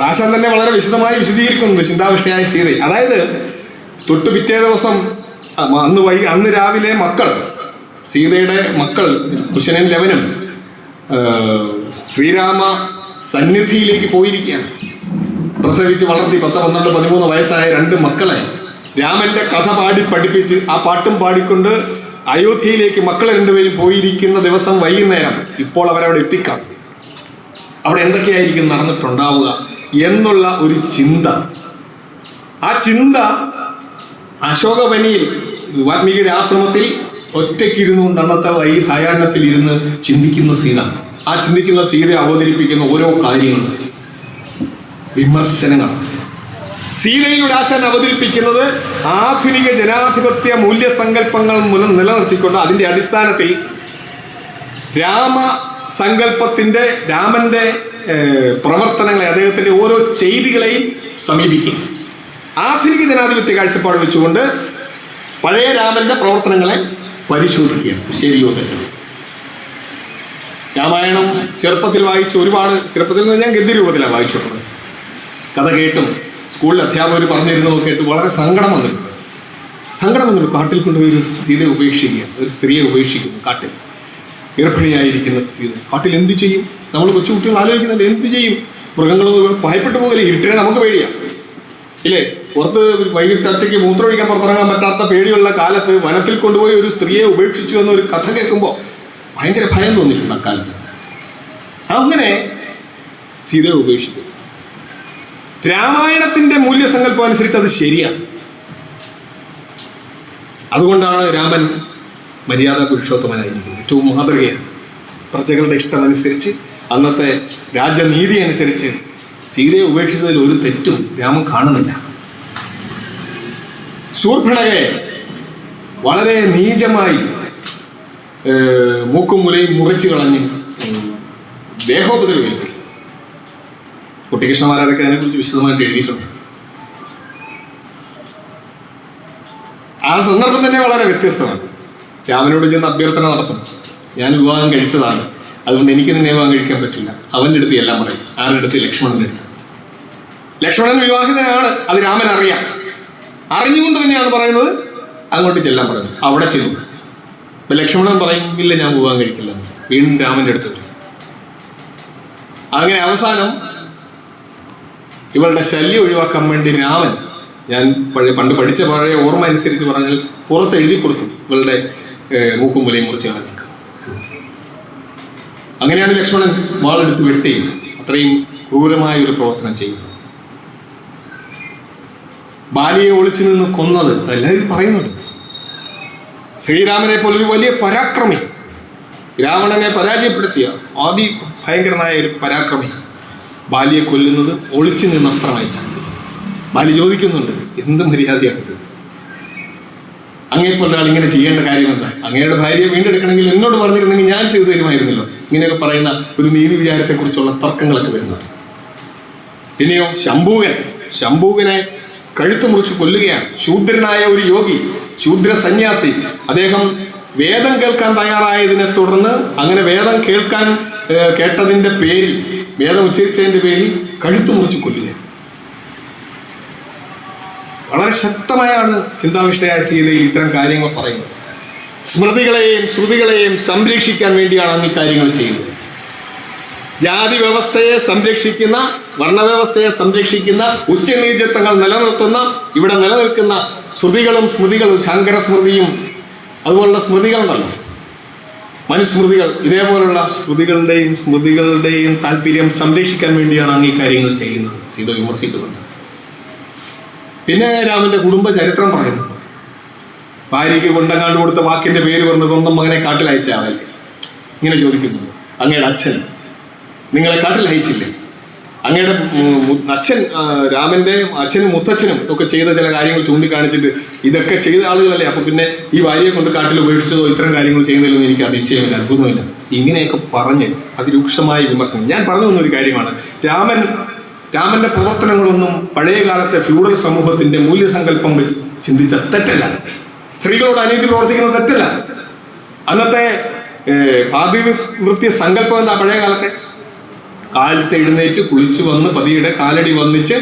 ആശാൻ തന്നെ വളരെ വിശദമായി വിശദീകരിക്കുന്നുണ്ട് ചിന്താവിഷ്ടയായ സീത. അതായത് തൊട്ട് പിറ്റേ ദിവസം അന്ന് രാവിലെ സീതയുടെ മക്കൾ കുശനും ലവനും ശ്രീരാമ സന്നിധിയിലേക്ക് പോയിരിക്കുകയാണ്. പ്രസവിച്ച് വളർത്തി 10, 12, 13 വയസ്സായ 2 മക്കളെ രാമന്റെ കഥ പാടി പഠിപ്പിച്ച് ആ പാട്ടും പാടിക്കൊണ്ട് അയോധ്യയിലേക്ക് മക്കൾ 2 പേരും പോയിരിക്കുന്ന ദിവസം വൈകുന്നേരം ഇപ്പോൾ അവരവിടെ എത്തിക്കാം. അവിടെ എന്തൊക്കെയായിരിക്കും നടന്നിട്ടുണ്ടാവുക എന്നുള്ള ഒരു ചിന്ത. ആ ചിന്ത അശോകവനിയിൽ വാൽമീകിയുടെ ആശ്രമത്തിൽ ഒറ്റയ്ക്കിരുന്നു കൊണ്ട് അന്നത്തെ ഈ സായാഹ്നത്തിൽ ഇരുന്ന് ചിന്തിക്കുന്ന സീത. ആ ചിന്തിക്കുന്ന സീത അവതരിപ്പിക്കുന്ന ഓരോ കാര്യങ്ങളും വിമർശനങ്ങൾ. സീതയിലൂടെ ആശാൻ അവതരിപ്പിക്കുന്നത് ആധുനിക ജനാധിപത്യ മൂല്യസങ്കല്പങ്ങൾ മൂലം നിലനിർത്തിക്കൊണ്ട് അതിൻ്റെ അടിസ്ഥാനത്തിൽ രാമന്റെ പ്രവർത്തനങ്ങളെ, അദ്ദേഹത്തിൻ്റെ ഓരോ ചെയ്തികളെയും സമീപിക്കും. ആധുനിക ജനാധിപത്യ കാഴ്ചപ്പാട് വെച്ചുകൊണ്ട് പഴയ രാമന്റെ പ്രവർത്തനങ്ങളെ പരിശോധിക്കുകയാണ്. ശരിയോ തെറ്റോ? രാമായണം ചെറുപ്പത്തിൽ വായിച്ച് ചെറുപ്പത്തിൽ ഞാൻ ഗദ്യരൂപത്തിലാണ് വായിച്ചിട്ടുള്ളത്. കഥ കേട്ടും സ്കൂളിൽ അധ്യാപകർ പറഞ്ഞിരുന്നതൊക്കെ കേട്ട് വളരെ സങ്കടം വന്നിട്ടുണ്ട്. കാട്ടിൽ കൊണ്ടുപോയി ഒരു സീതയെ ഉപേക്ഷിക്കുക, ഒരു സ്ത്രീയെ ഉപേക്ഷിക്കുന്നു. കാട്ടിൽ ഗർഭിണിയായിരിക്കുന്ന സീത കാട്ടിൽ എന്തു ചെയ്യും? നമ്മൾ കൊച്ചുകുട്ടികൾ ആലോചിക്കുന്നുണ്ട്, എന്തു ചെയ്യും? മൃഗങ്ങളൊന്നും ഭയപ്പെട്ടു പോകല്ലേ? ഇരുട്ടിനെ നമുക്ക് പേടിയാണ് ഇല്ലേ? പുറത്ത് വൈകിട്ട് ഒറ്റയ്ക്ക് മൂത്രമൊഴിക്കാൻ പുറത്തിറങ്ങാൻ പറ്റാത്ത പേടിയുള്ള കാലത്ത് വനത്തിൽ കൊണ്ടുപോയി ഒരു സ്ത്രീയെ ഉപേക്ഷിച്ചു എന്നൊരു കഥ കേൾക്കുമ്പോൾ ഭയങ്കര ഭയം തോന്നിയിട്ടുണ്ട് അക്കാലത്ത്. അങ്ങനെ സീതയെ ഉപേക്ഷിക്കും. രാമായണത്തിന്റെ മൂല്യസങ്കല്പം അനുസരിച്ച് അത് ശരിയാണ്. അതുകൊണ്ടാണ് രാമൻ മര്യാദ പുരുഷോത്തമനായിരിക്കുന്നത്. ഏറ്റവും മാതൃകയാണ്. പ്രജകളുടെ ഇഷ്ടമനുസരിച്ച്, അന്നത്തെ രാജനീതി അനുസരിച്ച് സീതയെ ഉപേക്ഷിച്ചതിൽ ഒരു തെറ്റും രാമൻ കാണുന്നില്ല. ശൂർഭണകയെ വളരെ നീചമായി മൂക്കും മുലയും മുറിച്ചു കളഞ്ഞ് ദേഹോപദ്രവം ഏൽപ്പിക്കും. കുട്ടികൃഷ്ണമാരൊക്കെ അതിനെക്കുറിച്ച് വിശദമായിട്ട് എഴുതിയിട്ടുണ്ട്. ആ സന്ദർഭം തന്നെ വളരെ വ്യത്യസ്തമാണ്. രാമനോട് ചെന്ന് അഭ്യർത്ഥന നടത്തും. ഞാൻ വിവാഹം കഴിച്ചതാണ്, അതുകൊണ്ട് എനിക്ക് നിന്നെ വിവാഹം കഴിക്കാൻ പറ്റില്ല. അവൻ്റെ അടുത്ത് എല്ലാം പറയും. ആരുടെ അടുത്ത്? ലക്ഷ്മണൻ്റെ അടുത്ത്. ലക്ഷ്മണൻ വിവാഹിതനാണ്, അത് രാമൻ അറിയാം. അറിഞ്ഞുകൊണ്ട് തന്നെയാണ് പറയുന്നത്. അങ്ങോട്ട് ചെല്ലാൻ പറയുന്നത്. അവിടെ ചെല്ലും. അപ്പൊ ലക്ഷ്മണൻ പറയും, ഇല്ല ഞാൻ വിവാഹം കഴിക്കില്ല. വീണ്ടും രാമൻ്റെ അടുത്ത് വരും. അങ്ങനെ അവസാനം ഇവളുടെ ശല്യം ഒഴിവാക്കാൻ വേണ്ടി രാമൻ, ഞാൻ പണ്ട് പഠിച്ച പഴയ ഓർമ്മ അനുസരിച്ച് പറഞ്ഞാൽ, പുറത്ത് എഴുതി കൊടുത്തു ഇവളുടെ മൂക്കും മുലയും മുറിച്ച് കളഞ്ഞേക്കാം. അങ്ങനെയാണ് ലക്ഷ്മണൻ വാളെടുത്ത് വെട്ടി അത്രയും ക്രൂരമായ ഒരു പ്രവർത്തനം ചെയ്യുന്നത്. ബാലിയെ ഒളിച്ചു നിന്ന് കൊന്നത് എല്ലാവരും പറയുന്നുണ്ട്. ശ്രീരാമനെ പോലൊരു വലിയ പരാക്രമി, രാവണനെ പരാജയപ്പെടുത്തിയ ഭയങ്കരനായ ഒരു പരാക്രമി ബാലിയെ കൊല്ലുന്നത് ഒളിച്ചു നിന്ന് അസ്ത്രം അയച്ചാണ്. ബാലി ചോദിക്കുന്നുണ്ട്, എന്ത് മര്യാദയാണിത്? അങ്ങേപ്പോലെ ആൾ ഇങ്ങനെ ചെയ്യേണ്ട കാര്യം എന്താ? അങ്ങയുടെ ഭാര്യയെ വീണ്ടെടുക്കണമെങ്കിൽ എന്നോട് പറഞ്ഞിരുന്നെങ്കിൽ ഞാൻ ചെയ്തു തരുമായിരുന്നല്ലോ. ഇങ്ങനെയൊക്കെ പറയുന്ന ഒരു നീതി വിചാരത്തെക്കുറിച്ചുള്ള തർക്കങ്ങളൊക്കെ വരുന്നുണ്ട്. പിന്നെയോ ശംഭൂകനെ കഴുത്ത് മുറിച്ച് കൊല്ലുകയാണ്. ശൂദ്രനായ ഒരു യോഗി, ശൂദ്ര സന്യാസി, അദ്ദേഹം വേദം കേൾക്കാൻ തയ്യാറായതിനെ തുടർന്ന്, അങ്ങനെ വേദം കേട്ടതിന്റെ പേരിൽ, വേദം ഉച്ചരിച്ചതിന്റെ പേരിൽ കഴുത്ത് മുറിച്ച് കൊല്ലുക. വളരെ ശക്തമായാണ് ചിന്താവിഷ്ടയായ സീതയിൽ ഇത്തരം കാര്യങ്ങൾ പറയുന്നത്. സ്മൃതികളെയും ശ്രുതികളെയും സംരക്ഷിക്കാൻ വേണ്ടിയാണ് അങ്ങ് കാര്യങ്ങൾ ചെയ്യുന്നത്. ജാതി വ്യവസ്ഥയെ സംരക്ഷിക്കുന്ന, വർണ്ണവ്യവസ്ഥയെ സംരക്ഷിക്കുന്ന, ഉച്ചനീചത്വങ്ങൾ നിലനിർത്തുന്ന, ഇവിടെ നിലനിൽക്കുന്ന ശ്രുതികളും സ്മൃതികളും, ശങ്കര സ്മൃതിയും അതുപോലുള്ള സ്മൃതികളുണ്ടല്ലോ, മനുസ്മൃതികൾ, ഇതേപോലുള്ള ശ്രുതികളുടെയും സ്മൃതികളുടെയും താല്പര്യം സംരക്ഷിക്കാൻ വേണ്ടിയാണ് അങ്ങ് ഈ കാര്യങ്ങൾ ചെയ്യുന്നത്. സീത വിമർശിക്കുന്നുണ്ട്. പിന്നെ രാമന്റെ കുടുംബ ചരിത്രം പറയുന്നു. ഭാര്യയ്ക്ക് കൊണ്ടങ്ങാണ്ട് കൊടുത്ത വാക്കിന്റെ പേര് പറഞ്ഞ് സ്വന്തം മകനെ കാട്ടിൽ അയച്ച ആളല്ലേ? ഇങ്ങനെ ചോദിക്കുന്നു. അങ്ങയുടെ അച്ഛൻ നിങ്ങളെ കാട്ടിൽ അയച്ചില്ലേ? അങ്ങയുടെ അച്ഛൻ, രാമന്റെ അച്ഛനും മുത്തച്ഛനും ഒക്കെ ചെയ്ത ചില കാര്യങ്ങൾ ചൂണ്ടിക്കാണിച്ചിട്ട് ഇതൊക്കെ ചെയ്ത ആളുകളല്ലേ? അപ്പൊ പിന്നെ ഈ ഭാര്യയെ കൊണ്ട് കാട്ടിൽ ഉപേക്ഷിച്ചതോ ഇത്തരം കാര്യങ്ങൾ ചെയ്യുന്നതിലൊന്നും എനിക്ക് അതിശയമില്ല, അത്ഭുതമില്ല. ഇങ്ങനെയൊക്കെ പറഞ്ഞ് അതിരൂക്ഷമായ വിമർശനം. ഞാൻ പറഞ്ഞു തന്നൊരു കാര്യമാണ്, രാമന്റെ പ്രവർത്തനങ്ങളൊന്നും പഴയ കാലത്തെ ഫ്യൂഡൽ സമൂഹത്തിന്റെ മൂല്യസങ്കല്പം വെച്ച് ചിന്തിച്ച തെറ്റല്ല. സ്ത്രീകളോട് അനീതി പ്രവർത്തിക്കുന്നത് തെറ്റല്ല. അന്നത്തെ പാതിവൃത്യ സങ്കല്പം എന്താ? പഴയ കാലത്തെ കാലത്ത് എഴുന്നേറ്റ് കുളിച്ചു വന്ന് പതിയുടെ കാലടി വന്നിച്ച്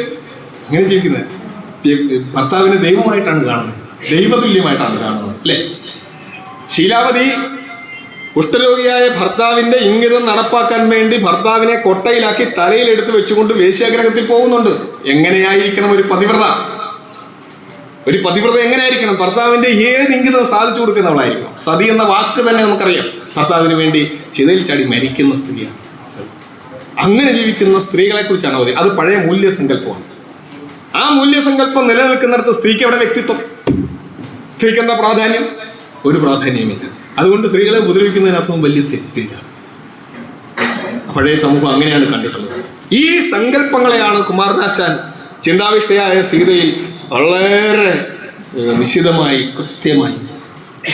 അങ്ങനെ ജീവിക്കുന്നത്. ഭർത്താവിനെ ദൈവമായിട്ടാണ് കാണുന്നത്, ദൈവതുല്യമായിട്ടാണ് കാണുന്നത്, അല്ലേ? ശീലാവതി കുഷ്ഠരോഗിയായ ഭർത്താവിന്റെ ഇംഗിതം നടപ്പാക്കാൻ വേണ്ടി ഭർത്താവിനെ കൊട്ടയിലാക്കി തലയിലെടുത്ത് വെച്ചുകൊണ്ട് വേശ്യാഗ്രഹത്തിൽ പോകുന്നുണ്ട്. എങ്ങനെയായിരിക്കണം ഒരു പതിവ്രത? ഒരു പതിവ്രത എങ്ങനെയായിരിക്കണം? ഭർത്താവിന്റെ ഏത് ഇംഗിതം സാധിച്ചു കൊടുക്കുന്നവളായിരിക്കണം. സതി എന്ന വാക്ക് തന്നെ നമുക്കറിയാം. ഭർത്താവിന് വേണ്ടി ചിതയിൽ ചാടി മരിക്കുന്ന സ്ത്രീയാണ്. അങ്ങനെ ജീവിക്കുന്ന സ്ത്രീകളെ കുറിച്ചാണ് മതി. അത് പഴയ മൂല്യസങ്കല്പമാണ്. ആ മൂല്യസങ്കല്പം നിലനിൽക്കുന്നിടത്ത് സ്ത്രീക്ക് എവിടെ വ്യക്തിത്വം? സ്ത്രീക്ക് എന്താ പ്രാധാന്യം? ഒരു പ്രാധാന്യമില്ല. അതുകൊണ്ട് സ്ത്രീകളെ ഉപദ്രവിക്കുന്നതിനകത്തൊന്നും വലിയ തെറ്റില്ല. പഴയ സമൂഹം അങ്ങനെയാണ് കണ്ടിട്ടുള്ളത്. ഈ സങ്കല്പങ്ങളെയാണ് കുമാരനാശാൻ ചിന്താവിഷ്ടയായ സീതയിൽ വളരെ നിശ്ചിതമായി കൃത്യമായി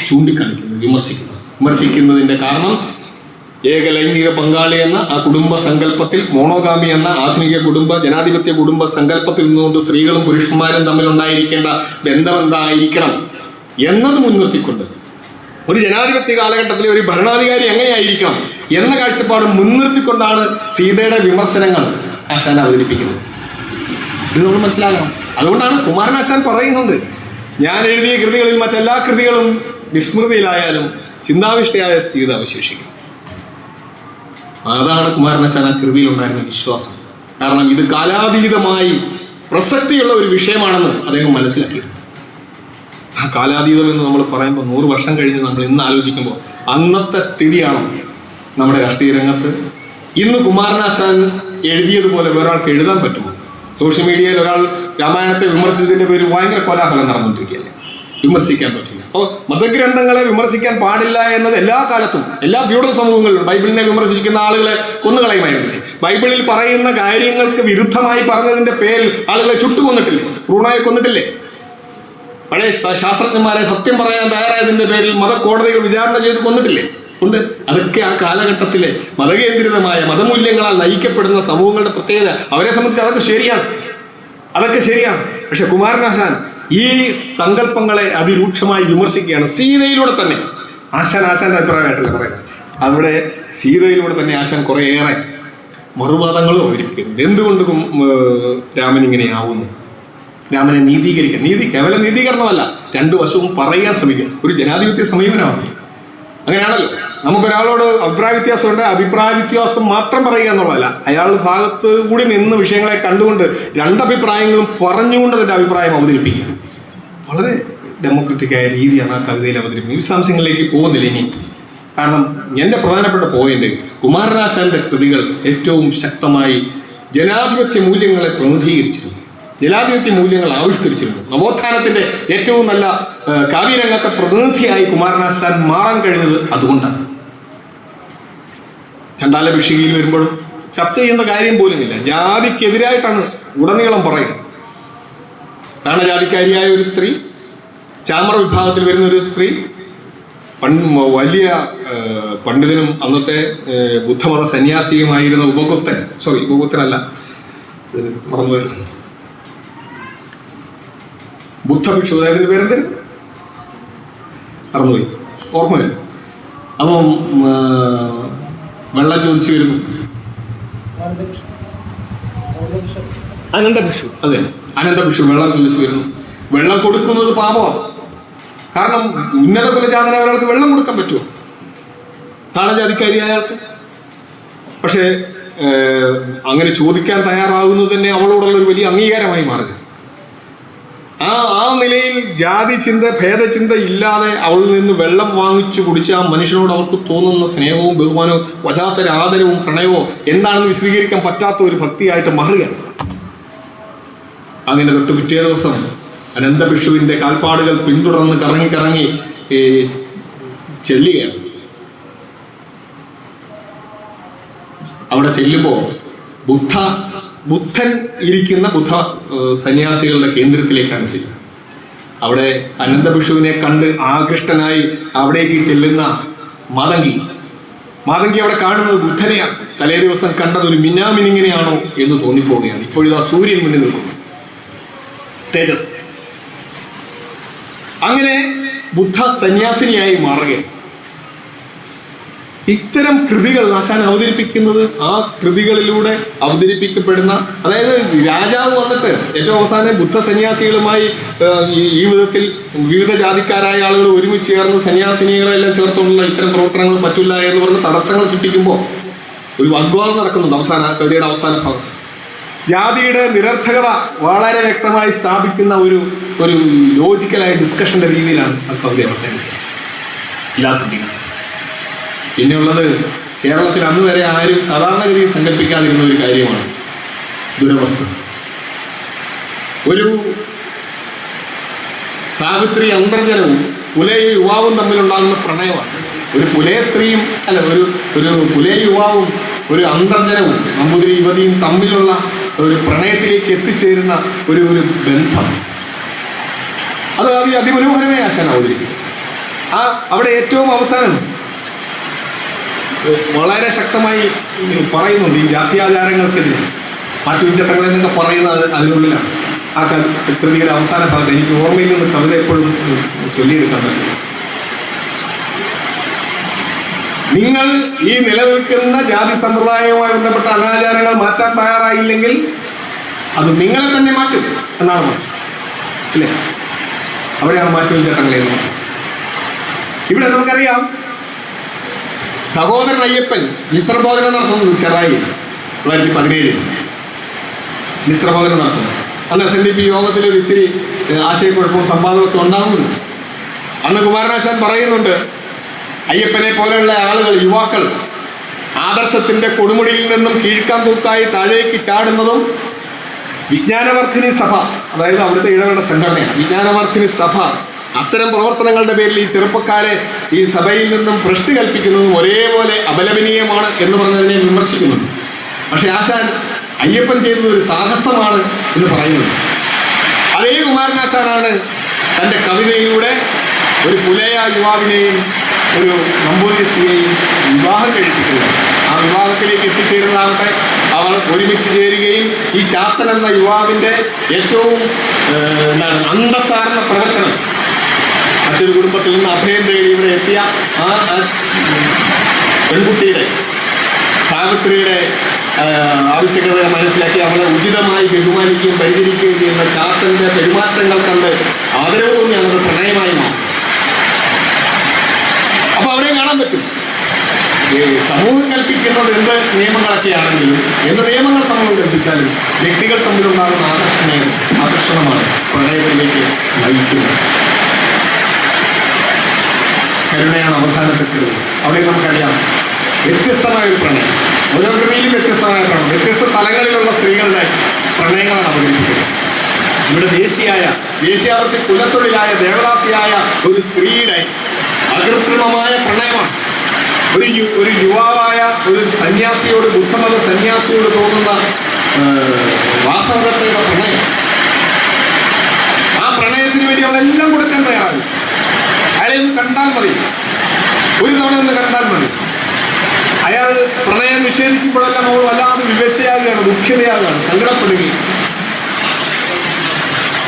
ചൂണ്ടിക്കാണിക്കുന്നത്, വിമർശിക്കുന്നതിൻ്റെ കാരണം ഏകലൈംഗിക പങ്കാളി എന്ന ആ കുടുംബ സങ്കല്പത്തിൽ, മോണോഗാമി എന്ന ആധുനിക ജനാധിപത്യ കുടുംബ സങ്കല്പത്തിൽ നിന്നുകൊണ്ട് സ്ത്രീകളും പുരുഷന്മാരും തമ്മിലുണ്ടായിരിക്കേണ്ട ബന്ധം എന്തായിരിക്കണം എന്നത് മുൻനിർത്തിക്കൊണ്ട് ഒരു ജനാധിപത്യ കാലഘട്ടത്തിലെ ഒരു ഭരണാധികാരി എങ്ങനെയായിരിക്കണം എന്ന കാഴ്ചപ്പാട് മുൻനിർത്തിക്കൊണ്ടാണ് സീതയുടെ വിമർശനങ്ങൾ ആശാൻ അവതരിപ്പിക്കുന്നത്. ഇത് നമ്മൾ മനസ്സിലാക്കണം. അതുകൊണ്ടാണ് കുമാരനാശാൻ പറയുന്നുണ്ട്, ഞാൻ എഴുതിയ കൃതികളിൽ മറ്റെല്ലാ കൃതികളും വിസ്മൃതിയിലായാലും ചിന്താവിഷ്ടയായ സീത അവശേഷിക്കും. അതാണ് കുമാരനാശാൻ ആ കൃതിയിലുണ്ടായിരുന്ന വിശ്വാസം. കാരണം ഇത് കാലാതീതമായി പ്രസക്തിയുള്ള ഒരു വിഷയമാണെന്ന് അദ്ദേഹം മനസ്സിലാക്കിയിരുന്നു. ആ കാലാതീതം എന്ന് നമ്മൾ പറയുമ്പോൾ 100 വർഷം കഴിഞ്ഞ് നമ്മൾ ഇന്ന് ആലോചിക്കുമ്പോൾ അന്നത്തെ സ്ഥിതിയാണ് നമ്മുടെ രാഷ്ട്രീയ രംഗത്ത്. ഇന്ന് കുമാരനാശാൻ എഴുതിയതുപോലെ വേറൊരാൾക്ക് എഴുതാൻ പറ്റുമോ? സോഷ്യൽ മീഡിയയിൽ ഒരാൾ രാമായണത്തെ വിമർശിച്ചതിൻ്റെ പേര് ഭയങ്കര കോലാഹലം നടന്നുകൊണ്ടിരിക്കുകയല്ലേ. വിമർശിക്കാൻ പറ്റില്ല. അപ്പോൾ മതഗ്രന്ഥങ്ങളെ വിമർശിക്കാൻ പാടില്ല എന്നത് എല്ലാ കാലത്തും എല്ലാ ഫ്യൂഡൽ സമൂഹങ്ങളിലും ബൈബിളിനെ വിമർശിക്കുന്ന ആളുകളെ കൊന്നുകളയുമായിരുന്നില്ലേ? ബൈബിളിൽ പറയുന്ന കാര്യങ്ങൾക്ക് വിരുദ്ധമായി പറഞ്ഞതിൻ്റെ പേരിൽ ആളുകളെ ചുട്ടുകൊന്നിട്ടില്ലേ? ഭ്രൂണയെ കൊന്നിട്ടില്ലേ? പഴയ ശാസ്ത്രജ്ഞന്മാരെ സത്യം പറയാൻ തയ്യാറായതിൻ്റെ പേരിൽ മതക്കോടതികൾ വിചാരണ ചെയ്ത് കൊന്നിട്ടില്ലേ? ഉണ്ട്. അതൊക്കെ ആ കാലഘട്ടത്തിലെ മതകേന്ദ്രിതമായ മതമൂല്യങ്ങളാൽ നയിക്കപ്പെടുന്ന സമൂഹങ്ങളുടെ പ്രത്യേകത. അവരെ സംബന്ധിച്ച് അതൊക്കെ ശരിയാണ്. പക്ഷെ കുമാരനാശാൻ ഈ സങ്കല്പങ്ങളെ അതിരൂക്ഷമായി വിമർശിക്കുകയാണ് സീതയിലൂടെ തന്നെ. ആശാന്റെ അഭിപ്രായമായിട്ടല്ല പറയുന്നത്. അവിടെ സീതയിലൂടെ തന്നെ ആശാൻ കുറേയേറെ മറുവാദങ്ങളും അവതരിപ്പിക്കുന്നുണ്ട്. എന്തുകൊണ്ട് രാമൻ ഇങ്ങനെയാവുന്നു, രാമനെ നീതീകരിക്കുക. കേവലം നീതീകരണമല്ല, 2 വശവും പറയാൻ ശ്രമിക്കുക. ഒരു ജനാധിപത്യ സമീപനമാണ്. അങ്ങനെയാണല്ലോ. നമുക്കൊരാളോട് അഭിപ്രായ വ്യത്യാസമുണ്ട്, അഭിപ്രായ വ്യത്യാസം മാത്രം പറയുക എന്നുള്ളതല്ല, അയാളുടെ ഭാഗത്ത് കൂടി നിന്ന് വിഷയങ്ങളെ കണ്ടുകൊണ്ട് 2 അഭിപ്രായങ്ങളും പറഞ്ഞുകൊണ്ട് അതിൻ്റെ അഭിപ്രായം അവതരിപ്പിക്കുക. വളരെ ഡെമോക്രറ്റിക്കായ രീതിയാണ് ആ കവിതയിൽ അവതരിപ്പിക്കുന്നത്. വിശദാംശങ്ങളിലേക്ക് പോകുന്നില്ല ഇനി. കാരണം എൻ്റെ പ്രധാനപ്പെട്ട പോയിന്റ്, കുമാരനാശാന്റെ കൃതികൾ ഏറ്റവും ശക്തമായി ജനാധിപത്യ മൂല്യങ്ങളെ പ്രതിനിധീകരിച്ചിരുന്നു, ജനാധിപത്യ മൂല്യങ്ങൾ ആവിഷ്കരിച്ചിരുന്നു. നവോത്ഥാനത്തിന്റെ ഏറ്റവും നല്ല കാവ്യരംഗത്തെ പ്രതിനിധിയായി കുമാരനാശാൻ മാറാൻ കഴിഞ്ഞത് അതുകൊണ്ടാണ്. ചണ്ടാല ഭിഷികയിൽ വരുമ്പോഴും ചർച്ച ചെയ്യേണ്ട കാര്യം പോലുമില്ല. ജാതിക്കെതിരായിട്ടാണ് ഉടനീളം പറയുന്നത്. താണജാതിക്കാരിയായ ഒരു സ്ത്രീ, ചാമറ വിഭാഗത്തിൽ വരുന്ന ഒരു സ്ത്രീ, വലിയ പണ്ഡിതനും അന്നത്തെ ബുദ്ധമത സന്യാസിയുമായിരുന്ന ഉപഗുപ്തനല്ല, മറന്നുപോയി, ബുദ്ധഭിക്ഷു, അദ്ദേഹത്തിൻ്റെ പേരെന്തായിരുന്നു മറന്നുപോയി, ഓർമ്മയില്ല. അപ്പം വെള്ളം ചോദിച്ചു വരുന്നു. അനന്തഭിക്ഷു, അതെ, അനന്തഭിക്ഷു വെള്ളം ചോദിച്ചു വരുന്നു. വെള്ളം കൊടുക്കുന്നത് പാപമാണ്. കാരണം ഉന്നത കുലജാതനായ ഒരാൾക്ക് വെള്ളം കൊടുക്കാൻ പറ്റുമോ? താണജാതിക്കാരി അയാൾക്ക്. പക്ഷേ അങ്ങനെ ചോദിക്കാൻ തയ്യാറാകുന്നത് തന്നെ അവളോടുള്ള ഒരു വലിയ അംഗീകാരമായി മാറുക. ആ നിലയിൽ ജാതി ചിന്ത, ഭേദചിന്ത ഇല്ലാതെ അവളിൽ നിന്ന് വെള്ളം വാങ്ങിച്ചു കുടിച്ച ആ മനുഷ്യനോട് അവർക്ക് തോന്നുന്ന സ്നേഹവും ബഹുമാനവും വല്ലാത്തൊരു ആദരവും പ്രണയവും എന്താണെന്ന് വിശദീകരിക്കാൻ പറ്റാത്ത ഒരു ഭക്തിയായിട്ട് മാറുകയാണ്. അങ്ങനെ തൊട്ട് പിറ്റേ ദിവസം അനന്തഭിക്ഷുവിൻ്റെ കാൽപ്പാടുകൾ പിന്തുടർന്ന് കറങ്ങി ചെല്ലുകയാണ്. അവിടെ ചെല്ലുമ്പോൾ ബുദ്ധൻ ഇരിക്കുന്ന സന്യാസികളുടെ കേന്ദ്രത്തിലേക്കാണ് ചെല്ലുന്നത്. അവിടെ അനന്തഭിക്ഷുവിനെ കണ്ട് ആകൃഷ്ടനായി അവിടേക്ക് ചെല്ലുന്ന മാതങ്കി അവിടെ കാണുന്നത് ബുദ്ധനെയാണ്. തലേ ദിവസം കണ്ടത് ഒരു മിന്നാമിനിങ്ങിനെയാണോ എന്ന് തോന്നിപ്പോവുകയാണ്. ഇപ്പോഴിതാ സൂര്യൻ മുന്നിൽ നിൽക്കുന്നു, തേജസ്. അങ്ങനെ ബുദ്ധ സന്യാസിനിയായി മാറുകയാണ്. ഇത്തരം കൃതികൾ ആശാൻ അവതരിപ്പിക്കുന്നത് ആ കൃതികളിലൂടെ അവതരിപ്പിക്കപ്പെടുന്ന, അതായത് രാജാവ് വന്നിട്ട് ഏറ്റവും അവസാനം ബുദ്ധ സന്യാസികളുമായി ഈ വിധത്തിൽ വിവിധ ജാതിക്കാരായ ആളുകൾ ഒരുമിച്ച് ചേർന്ന് സന്യാസിനികളെല്ലാം ചേർത്തുള്ള ഇത്തരം പ്രവർത്തനങ്ങൾ പറ്റില്ല എന്ന് പറഞ്ഞ് തടസ്സങ്ങൾ സൃഷ്ടിക്കുമ്പോൾ ഒരു വാഗ്വാദം നടക്കുന്നുണ്ട് കവിതയുടെ അവസാന ഭാഗത്ത്. ജാതിയുടെ നിരർത്ഥകത വളരെ വ്യക്തമായി സ്ഥാപിക്കുന്ന ഒരു ലോജിക്കലായ ഡിസ്കഷന്റെ രീതിയിലാണ് ആ കവിത അവസാനിക്കുന്നത്. എല്ലാ കൃതികളും. പിന്നെയുള്ളത് കേരളത്തിൽ അന്ന് വരെ ആരും സാധാരണഗതിയിൽ സങ്കല്പിക്കാതിരുന്ന ഒരു കാര്യമാണ് ദുരവസ്ഥ. ഒരു സാവിത്രി അന്തർജനവും പുലയ യുവാവും തമ്മിലുണ്ടാകുന്ന പ്രണയമാണ്. ഒരു പുലയ സ്ത്രീയും അല്ല ഒരു പുലയ യുവാവും ഒരു അന്തർജനവും നമ്പൂതിരി യുവതിയും തമ്മിലുള്ള ഒരു പ്രണയത്തിലേക്ക് എത്തിച്ചേരുന്ന ഒരു ബന്ധം, അത് അതിമനോഹരമായി ആശാൻ അവതരിപ്പിക്കും. അവിടെ ഏറ്റവും അവസാനം വളരെ ശക്തമായി പറയുന്നുണ്ട് ഈ ജാത്യാചാരങ്ങൾക്കെതിരെ മാറ്റുചട്ടങ്ങൾ എന്നൊക്കെ പറയുന്നത് അതിനുള്ളിലാണ്. ആ കൃതിയുടെ അവസാന ഭാഗത്ത് എനിക്ക് ഓർമ്മയിൽ നിന്ന് കവിത എപ്പോഴും ചൊല്ലിയെടുക്കാൻ പറ്റും. നിങ്ങൾ ഈ നിലനിൽക്കുന്ന ജാതി സമ്പ്രദായവുമായി ബന്ധപ്പെട്ട അനാചാരങ്ങൾ മാറ്റാൻ തയ്യാറായില്ലെങ്കിൽ അത് നിങ്ങളെ തന്നെ മാറ്റും എന്നാണ് അല്ലേ? അവിടെയാണ് മാറ്റുചട്ടങ്ങളെന്ന്. ഇവിടെ നമുക്കറിയാം സഹോദരൻ അയ്യപ്പൻ മിശ്രബോധനം നടത്തുന്നത് ചെറായി 2017 മിശ്രബോധനം നടത്തുന്നത്. അന്ന് SNDP യോഗത്തിൽ ഒരു ഇത്തിരി ആശയക്കുഴപ്പവും സംവാദമൊക്കെ ഉണ്ടാകുന്നുണ്ട്. അന്ന് കുമാരനാശാൻ പറയുന്നുണ്ട്, അയ്യപ്പനെ പോലെയുള്ള ആളുകൾ, യുവാക്കൾ ആദർശത്തിന്റെ കൊടുമുടിയിൽ നിന്നും കീഴ്ക്കാൻ തൂക്കായി താഴേക്ക് ചാടുന്നതും വിജ്ഞാനവർദ്ധിനി സഭ, അതായത് അവിടുത്തെ ഇടവേണ്ട സംഘടനയാണ് വിജ്ഞാനവർദ്ധിനി സഭ, അത്തരം പ്രവർത്തനങ്ങളുടെ പേരിൽ ഈ ചെറുപ്പക്കാരെ ഈ സഭയിൽ നിന്നും ഭ്രഷ്ടി കൽപ്പിക്കുന്നതും ഒരേപോലെ അപലപനീയമാണ് എന്ന് പറഞ്ഞതിനെ വിമർശിക്കുന്നുണ്ട്. പക്ഷെ ആശാൻ അയ്യപ്പൻ ചെയ്തത് ഒരു സാഹസമാണ് എന്ന് പറയുന്നത്. അതേ കുമാരനാശാനാണ് തൻ്റെ കവിതയിലൂടെ ഒരു പുലയ യുവാവിനെയും ഒരു നമ്പൂതിരി സ്ത്രീയെയും വിവാഹം കഴിപ്പിക്കുന്നത്. ആ വിവാഹത്തിലേക്ക് എത്തിച്ചേരുന്നതാകട്ടെ അവർ ഒരുമിച്ച് ചേരുകയും ഈ ചാത്തൻ എന്ന യുവാവിൻ്റെ ഏറ്റവും അന്തസ്സാർന്ന പ്രവർത്തനം, മറ്റൊരു കുടുംബത്തിൽ നിന്ന് അഭയം തേടി ഇവിടെ എത്തിയ ആ പെൺകുട്ടിയുടെ സാവിത്രിയുടെ ആവശ്യകത മനസ്സിലാക്കി അവളെ ഉചിതമായി ബഹുമാനിക്കുകയും പരിചരിക്കുകയും ചെയ്യുന്ന ചാത്തൻ്റെ പെരുമാറ്റങ്ങൾ കണ്ട് ആദരവ് തോന്നി അവരുടെ പ്രണയമായി മാറും. അപ്പോൾ അവിടെ കാണാൻ പറ്റും സമൂഹം കൽപ്പിക്കുന്നത് എന്ത് നിയമങ്ങളൊക്കെ ആണെങ്കിലും, എന്ത് നിയമങ്ങൾ സമൂഹം കൽപ്പിച്ചാലും വ്യക്തികൾ തമ്മിലുണ്ടാകുന്ന ആകർഷണമാണ് പ്രണയത്തിലേക്ക് നയിക്കുന്നത്. കരുണയാണ് അവസാനത്തെ കൃതി. അവിടെ നമുക്കറിയാം വ്യത്യസ്തമായ ഒരു പ്രണയം, ഓരോ കൃതിയിലും വ്യത്യസ്തമായ പ്രണയം, വ്യത്യസ്ത തലങ്ങളിലുള്ള സ്ത്രീകളുടെ പ്രണയങ്ങളാണ് അവതരിപ്പിക്കുന്നത്. ഇവിടെ ദേശീയാവൃത്തി കുലത്തൊഴിലായ ദേവദാസിയായ ഒരു സ്ത്രീയുടെ അകൃത്രിമമായ പ്രണയമാണ്. ഒരു യുവാവായ ഒരു സന്യാസിയോട്, ബുദ്ധമത സന്യാസിയോട് തോന്നുന്ന വാസവദത്തയുടെ പ്രണയം. ആ പ്രണയത്തിന് വേണ്ടി അവളെല്ലാം കൊടുക്കാൻ തയ്യാറാകും. അയാളെ ഒന്ന് കണ്ടാൽ മതി, ഒരു തവണ ഒന്ന് കണ്ടാൽ മതി. അയാൾ പ്രണയം നിഷേധിക്കുമ്പോഴെല്ലാം നമ്മൾ വല്ലാതെ വിവശയാകുകയാണ്, ദുഃഖിതയാകുകയാണ്, സങ്കടപ്പെടുകയും.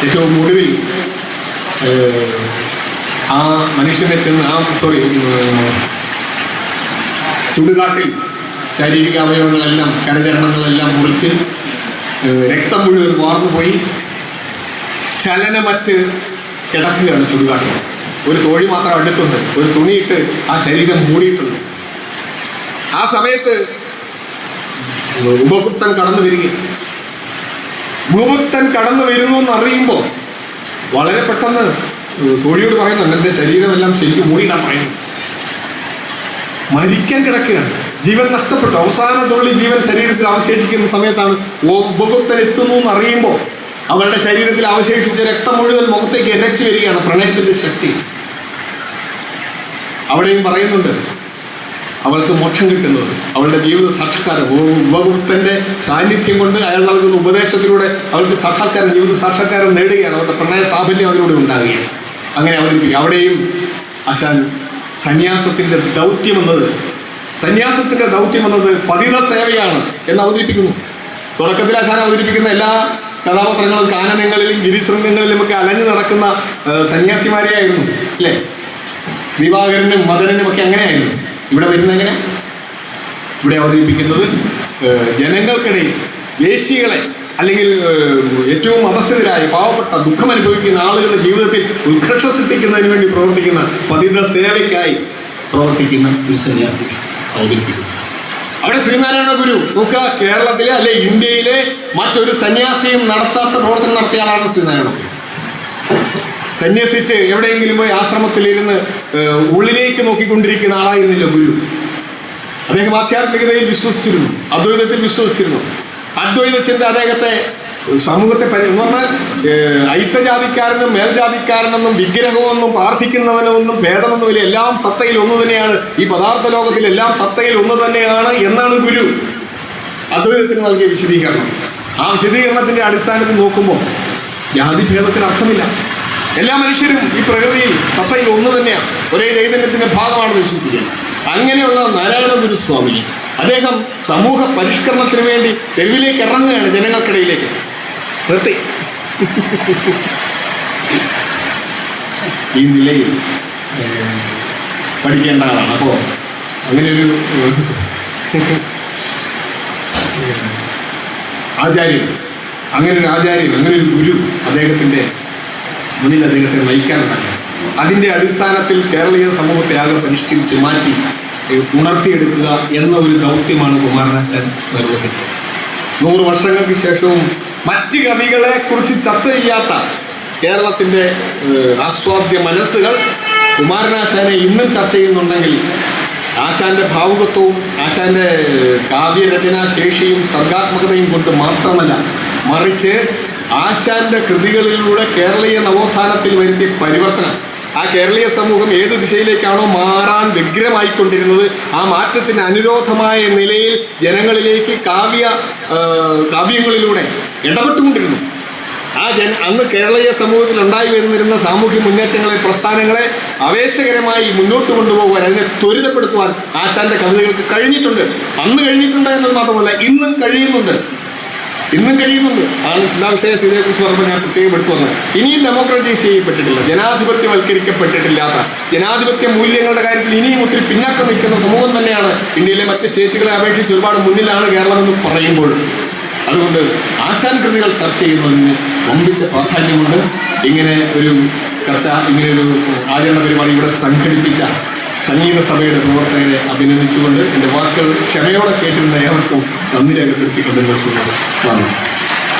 ഏറ്റവും ഒടുവിൽ ആ മനുഷ്യനെ ചെന്ന് ചുടുകാട്ടിൽ ശാരീരിക അവയവങ്ങളെല്ലാം, കരചരണങ്ങളെല്ലാം മുറിച്ച് രക്തം മുഴുവൻ വാർന്നുപോയി ചലനമറ്റ് കിടക്കുകയാണ് ചുടുകാട്ടിൽ. ഒരു തോഴി മാത്രം അടുത്തുണ്ട്, ഒരു തുണിയിട്ട് ആ ശരീരം മൂടിയിട്ടുണ്ട്. ആ സമയത്ത് ഉപഭുക്തൻ കടന്നു വരികയും ഉപഭുക്തൻ കടന്നു വരുന്നു എന്നറിയുമ്പോൾ വളരെ പെട്ടെന്ന് തോഴിയോട് പറയുന്നുണ്ട്, എൻ്റെ ശരീരമെല്ലാം ശരിക്കും മൂടിയിടാൻ പറയുന്നു. മരിക്കാൻ കിടക്കുകയാണ്, ജീവൻ നഷ്ടപ്പെട്ടു, അവസാന തുള്ളി ജീവൻ ശരീരത്തിൽ അവശേഷിക്കുന്ന സമയത്താണ് ഉപഭുക്തൻ എത്തുന്നു എന്നറിയുമ്പോൾ അവളുടെ ശരീരത്തിൽ അവശേഷിച്ച രക്തം മുഴുവൻ മുഖത്തേക്ക് ഇരച്ചു വരികയാണ് പ്രണയത്തിൻ്റെ ശക്തി. അവിടെയും പറയുന്നുണ്ട് അവൾക്ക് മോക്ഷം കിട്ടുന്നത്, അവളുടെ ജീവിത സാക്ഷാത്കാരം, ഉപഭുക്തൻ്റെ സാന്നിധ്യം കൊണ്ട് അയാൾ നൽകുന്ന ഉപദേശത്തിലൂടെ അവൾക്ക് സാക്ഷാത്കാരം, ജീവിത സാക്ഷാത്കാരം നേടുകയാണ്, അവരുടെ പ്രണയ സാഫല്യം അതിലൂടെ ഉണ്ടാകുകയാണ്. അങ്ങനെ അവതരിപ്പിക്കുക. അവിടെയും ആശാൻ സന്യാസത്തിൻ്റെ ദൗത്യമെന്നത് പതിത സേവയാണ് എന്ന് അവതരിപ്പിക്കുന്നു. തുടക്കത്തിൽ ആശാൻ അവതരിപ്പിക്കുന്ന എല്ലാ കഥാപാത്രങ്ങളും കാനനങ്ങളിലും ഗിരിശൃംഗങ്ങളിലുമൊക്കെ അലഞ്ഞു നടക്കുന്ന സന്യാസിമാരെയായിരുന്നു അല്ലേ? ദിവാകരനും മദനനും ഒക്കെ അങ്ങനെയായിരുന്നു. ഇവിടെ വരുന്ന എങ്ങനെ? ഇവിടെ അവതരിപ്പിക്കുന്നത് ജനങ്ങൾക്കിടയിൽ വേശ്യകളെ അല്ലെങ്കിൽ ഏറ്റവും മതസ്ഥരായ പാവപ്പെട്ട ദുഃഖം അനുഭവിക്കുന്ന ആളുകളുടെ ജീവിതത്തിൽ ഉത്കർഷം സൃഷ്ടിക്കുന്നതിന് വേണ്ടി പ്രവർത്തിക്കുന്ന പതിത സേവയ്ക്കായി പ്രവർത്തിക്കുന്ന ഒരു സന്യാസി അവതരിപ്പിക്കുന്നു. അവിടെ ശ്രീനാരായണ ഗുരു നോക്കുക, കേരളത്തിലെ അല്ലെ ഇന്ത്യയിലെ മറ്റൊരു സന്യാസിയും നടത്താത്ത പ്രവർത്തനം നടത്തിയ ആളാണ് ശ്രീനാരായണ ഗുരു. സന്യസിച്ച് എവിടെയെങ്കിലും പോയി ആശ്രമത്തിലിരുന്ന് ഉള്ളിലേക്ക് നോക്കിക്കൊണ്ടിരിക്കുന്ന ആളായിരുന്നില്ല ഗുരു. അദ്ദേഹം ആധ്യാത്മികതയിൽ വിശ്വസിച്ചിരുന്നു, അദ്വൈതത്തിൽ വിശ്വസിച്ചിരുന്നു. അദ്വൈത ചിന്ത അദ്ദേഹത്തെ സമൂഹത്തെ എന്ന് പറഞ്ഞാൽ ഐത്തജാതിക്കാരനും മേൽജാതിക്കാരനെന്നും വിഗ്രഹമെന്നും പ്രാർത്ഥിക്കുന്നവനെന്നും ഭേദമൊന്നുമില്ല, എല്ലാം സത്തയിൽ ഒന്ന് തന്നെയാണ്, ഈ പദാർത്ഥ ലോകത്തിൽ എല്ലാം സത്തയിൽ ഒന്ന് തന്നെയാണ് എന്നാണ് ഗുരു അദ്വൈതത്തിന് നൽകിയ വിശദീകരണം. ആ വിശദീകരണത്തിന്റെ അടിസ്ഥാനത്തിൽ നോക്കുമ്പോൾ ജാതിഭേദത്തിന് അർത്ഥമില്ല. എല്ലാ മനുഷ്യരും ഈ പ്രകൃതിയിൽ സത്തയിൽ ഒന്ന് തന്നെയാണ്, ഒരേ ചൈതന്യത്തിന്റെ ഭാഗമാണെന്ന് വിശ്വസിക്കുന്നത്. അങ്ങനെയുള്ള നാരായണ ഗുരുസ്വാമി അദ്ദേഹം സമൂഹ പരിഷ്കരണത്തിന് വേണ്ടി തെരുവിലേക്ക് ഇറങ്ങുകയാണ്, ജനങ്ങൾക്കിടയിലേക്ക്. നിർത്തി ഈ നിലയിൽ പഠിക്കേണ്ട ആളാണ്. അപ്പോൾ അങ്ങനെയൊരു ആചാര്യൻ, അങ്ങനൊരു ഗുരു അദ്ദേഹത്തിൻ്റെ മുന്നിൽ അദ്ദേഹത്തെ നയിക്കാനുണ്ടായി. അതിൻ്റെ അടിസ്ഥാനത്തിൽ കേരളീയ സമൂഹത്തെ ആകെ പരിഷ്കരിച്ച് മാറ്റി ഉണർത്തിയെടുക്കുക എന്ന ഒരു ദൗത്യമാണ് കുമാരനാശാൻ നിർവഹിച്ചത്. 100 വർഷങ്ങൾക്ക് ശേഷവും മറ്റ് കവികളെ കുറിച്ച് ചർച്ച ചെയ്യാത്ത കേരളത്തിൻ്റെ ആസ്വാദ്യ മനസ്സുകൾ കുമാരനാശാനെ ഇന്നും ചർച്ച ചെയ്യുന്നുണ്ടെങ്കിൽ ആശാന്റെ ഭാവുകത്വവും ആശാന്റെ കാവ്യരചനാ ശേഷിയും സർഗാത്മകതയും കൊണ്ട് മാത്രമല്ല, മറിച്ച് ആശാന്റെ കൃതികളിലൂടെ കേരളീയ നവോത്ഥാനത്തിൽ വരുത്തിയ പരിവർത്തനം, ആ കേരളീയ സമൂഹം ഏത് ദിശയിലേക്കാണോ മാറാൻ വ്യഗ്രമായിക്കൊണ്ടിരുന്നത്, ആ മാറ്റത്തിന് അനുരോധമായ നിലയിൽ ജനങ്ങളിലേക്ക് കാവ്യങ്ങളിലൂടെ ഇടപെട്ടുകൊണ്ടിരുന്നു. അന്ന് കേരളീയ സമൂഹത്തിൽ ഉണ്ടായി വരുന്നിരുന്ന സാമൂഹ്യ മുന്നേറ്റങ്ങളെ, പ്രസ്ഥാനങ്ങളെ ആവേശകരമായി മുന്നോട്ട് കൊണ്ടുപോകാൻ, അതിനെ ത്വരിതപ്പെടുത്തുവാൻ ആശാന്റെ കവിതകൾക്ക് കഴിഞ്ഞിട്ടുണ്ട്. അന്ന് കഴിഞ്ഞിട്ടുണ്ട് എന്നത് മാത്രമല്ല, ഇന്നും കഴിയുന്നുണ്ട്. ആണ് ചിന്താവിഷയ സ്ഥിതിയെക്കുറിച്ച് പറയുമ്പോൾ ഞാൻ പ്രത്യേകം എടുത്തു വന്നത്. ഇനിയും ഡെമോക്രറ്റൈസ് ചെയ്യപ്പെട്ടിട്ടില്ല, ജനാധിപത്യവൽക്കരിക്കപ്പെട്ടിട്ടില്ലാത്ത, ജനാധിപത്യ മൂല്യങ്ങളുടെ കാര്യത്തിൽ ഇനിയും ഒത്തിരി പിന്നാക്കം നിൽക്കുന്ന സമൂഹം തന്നെയാണ് ഇന്ത്യയിലെ മറ്റ് സ്റ്റേറ്റുകളെ അപേക്ഷിച്ച് ഒരുപാട് മുന്നിലാണ് കേരളമെന്ന് പറയുമ്പോൾ. അതുകൊണ്ട് ആശാൻ കൃതികൾ ചർച്ച ചെയ്യുന്നതിന് വമ്പിച്ച പ്രാധാന്യമുണ്ട്. ഇങ്ങനെ ഒരു ആചരണ പരിപാടി ഇവിടെ സംഘടിപ്പിച്ച സംഗീത സഭയുടെ പ്രവർത്തകരെ അഭിനന്ദിച്ചുകൊണ്ട് എൻ്റെ വാക്കുകൾ ക്ഷമയോടെ കേട്ടിരുന്ന ഏവർക്കും നന്ദി രേഖപ്പെടുത്തിക്കൊണ്ട് നിർത്തുന്നത്.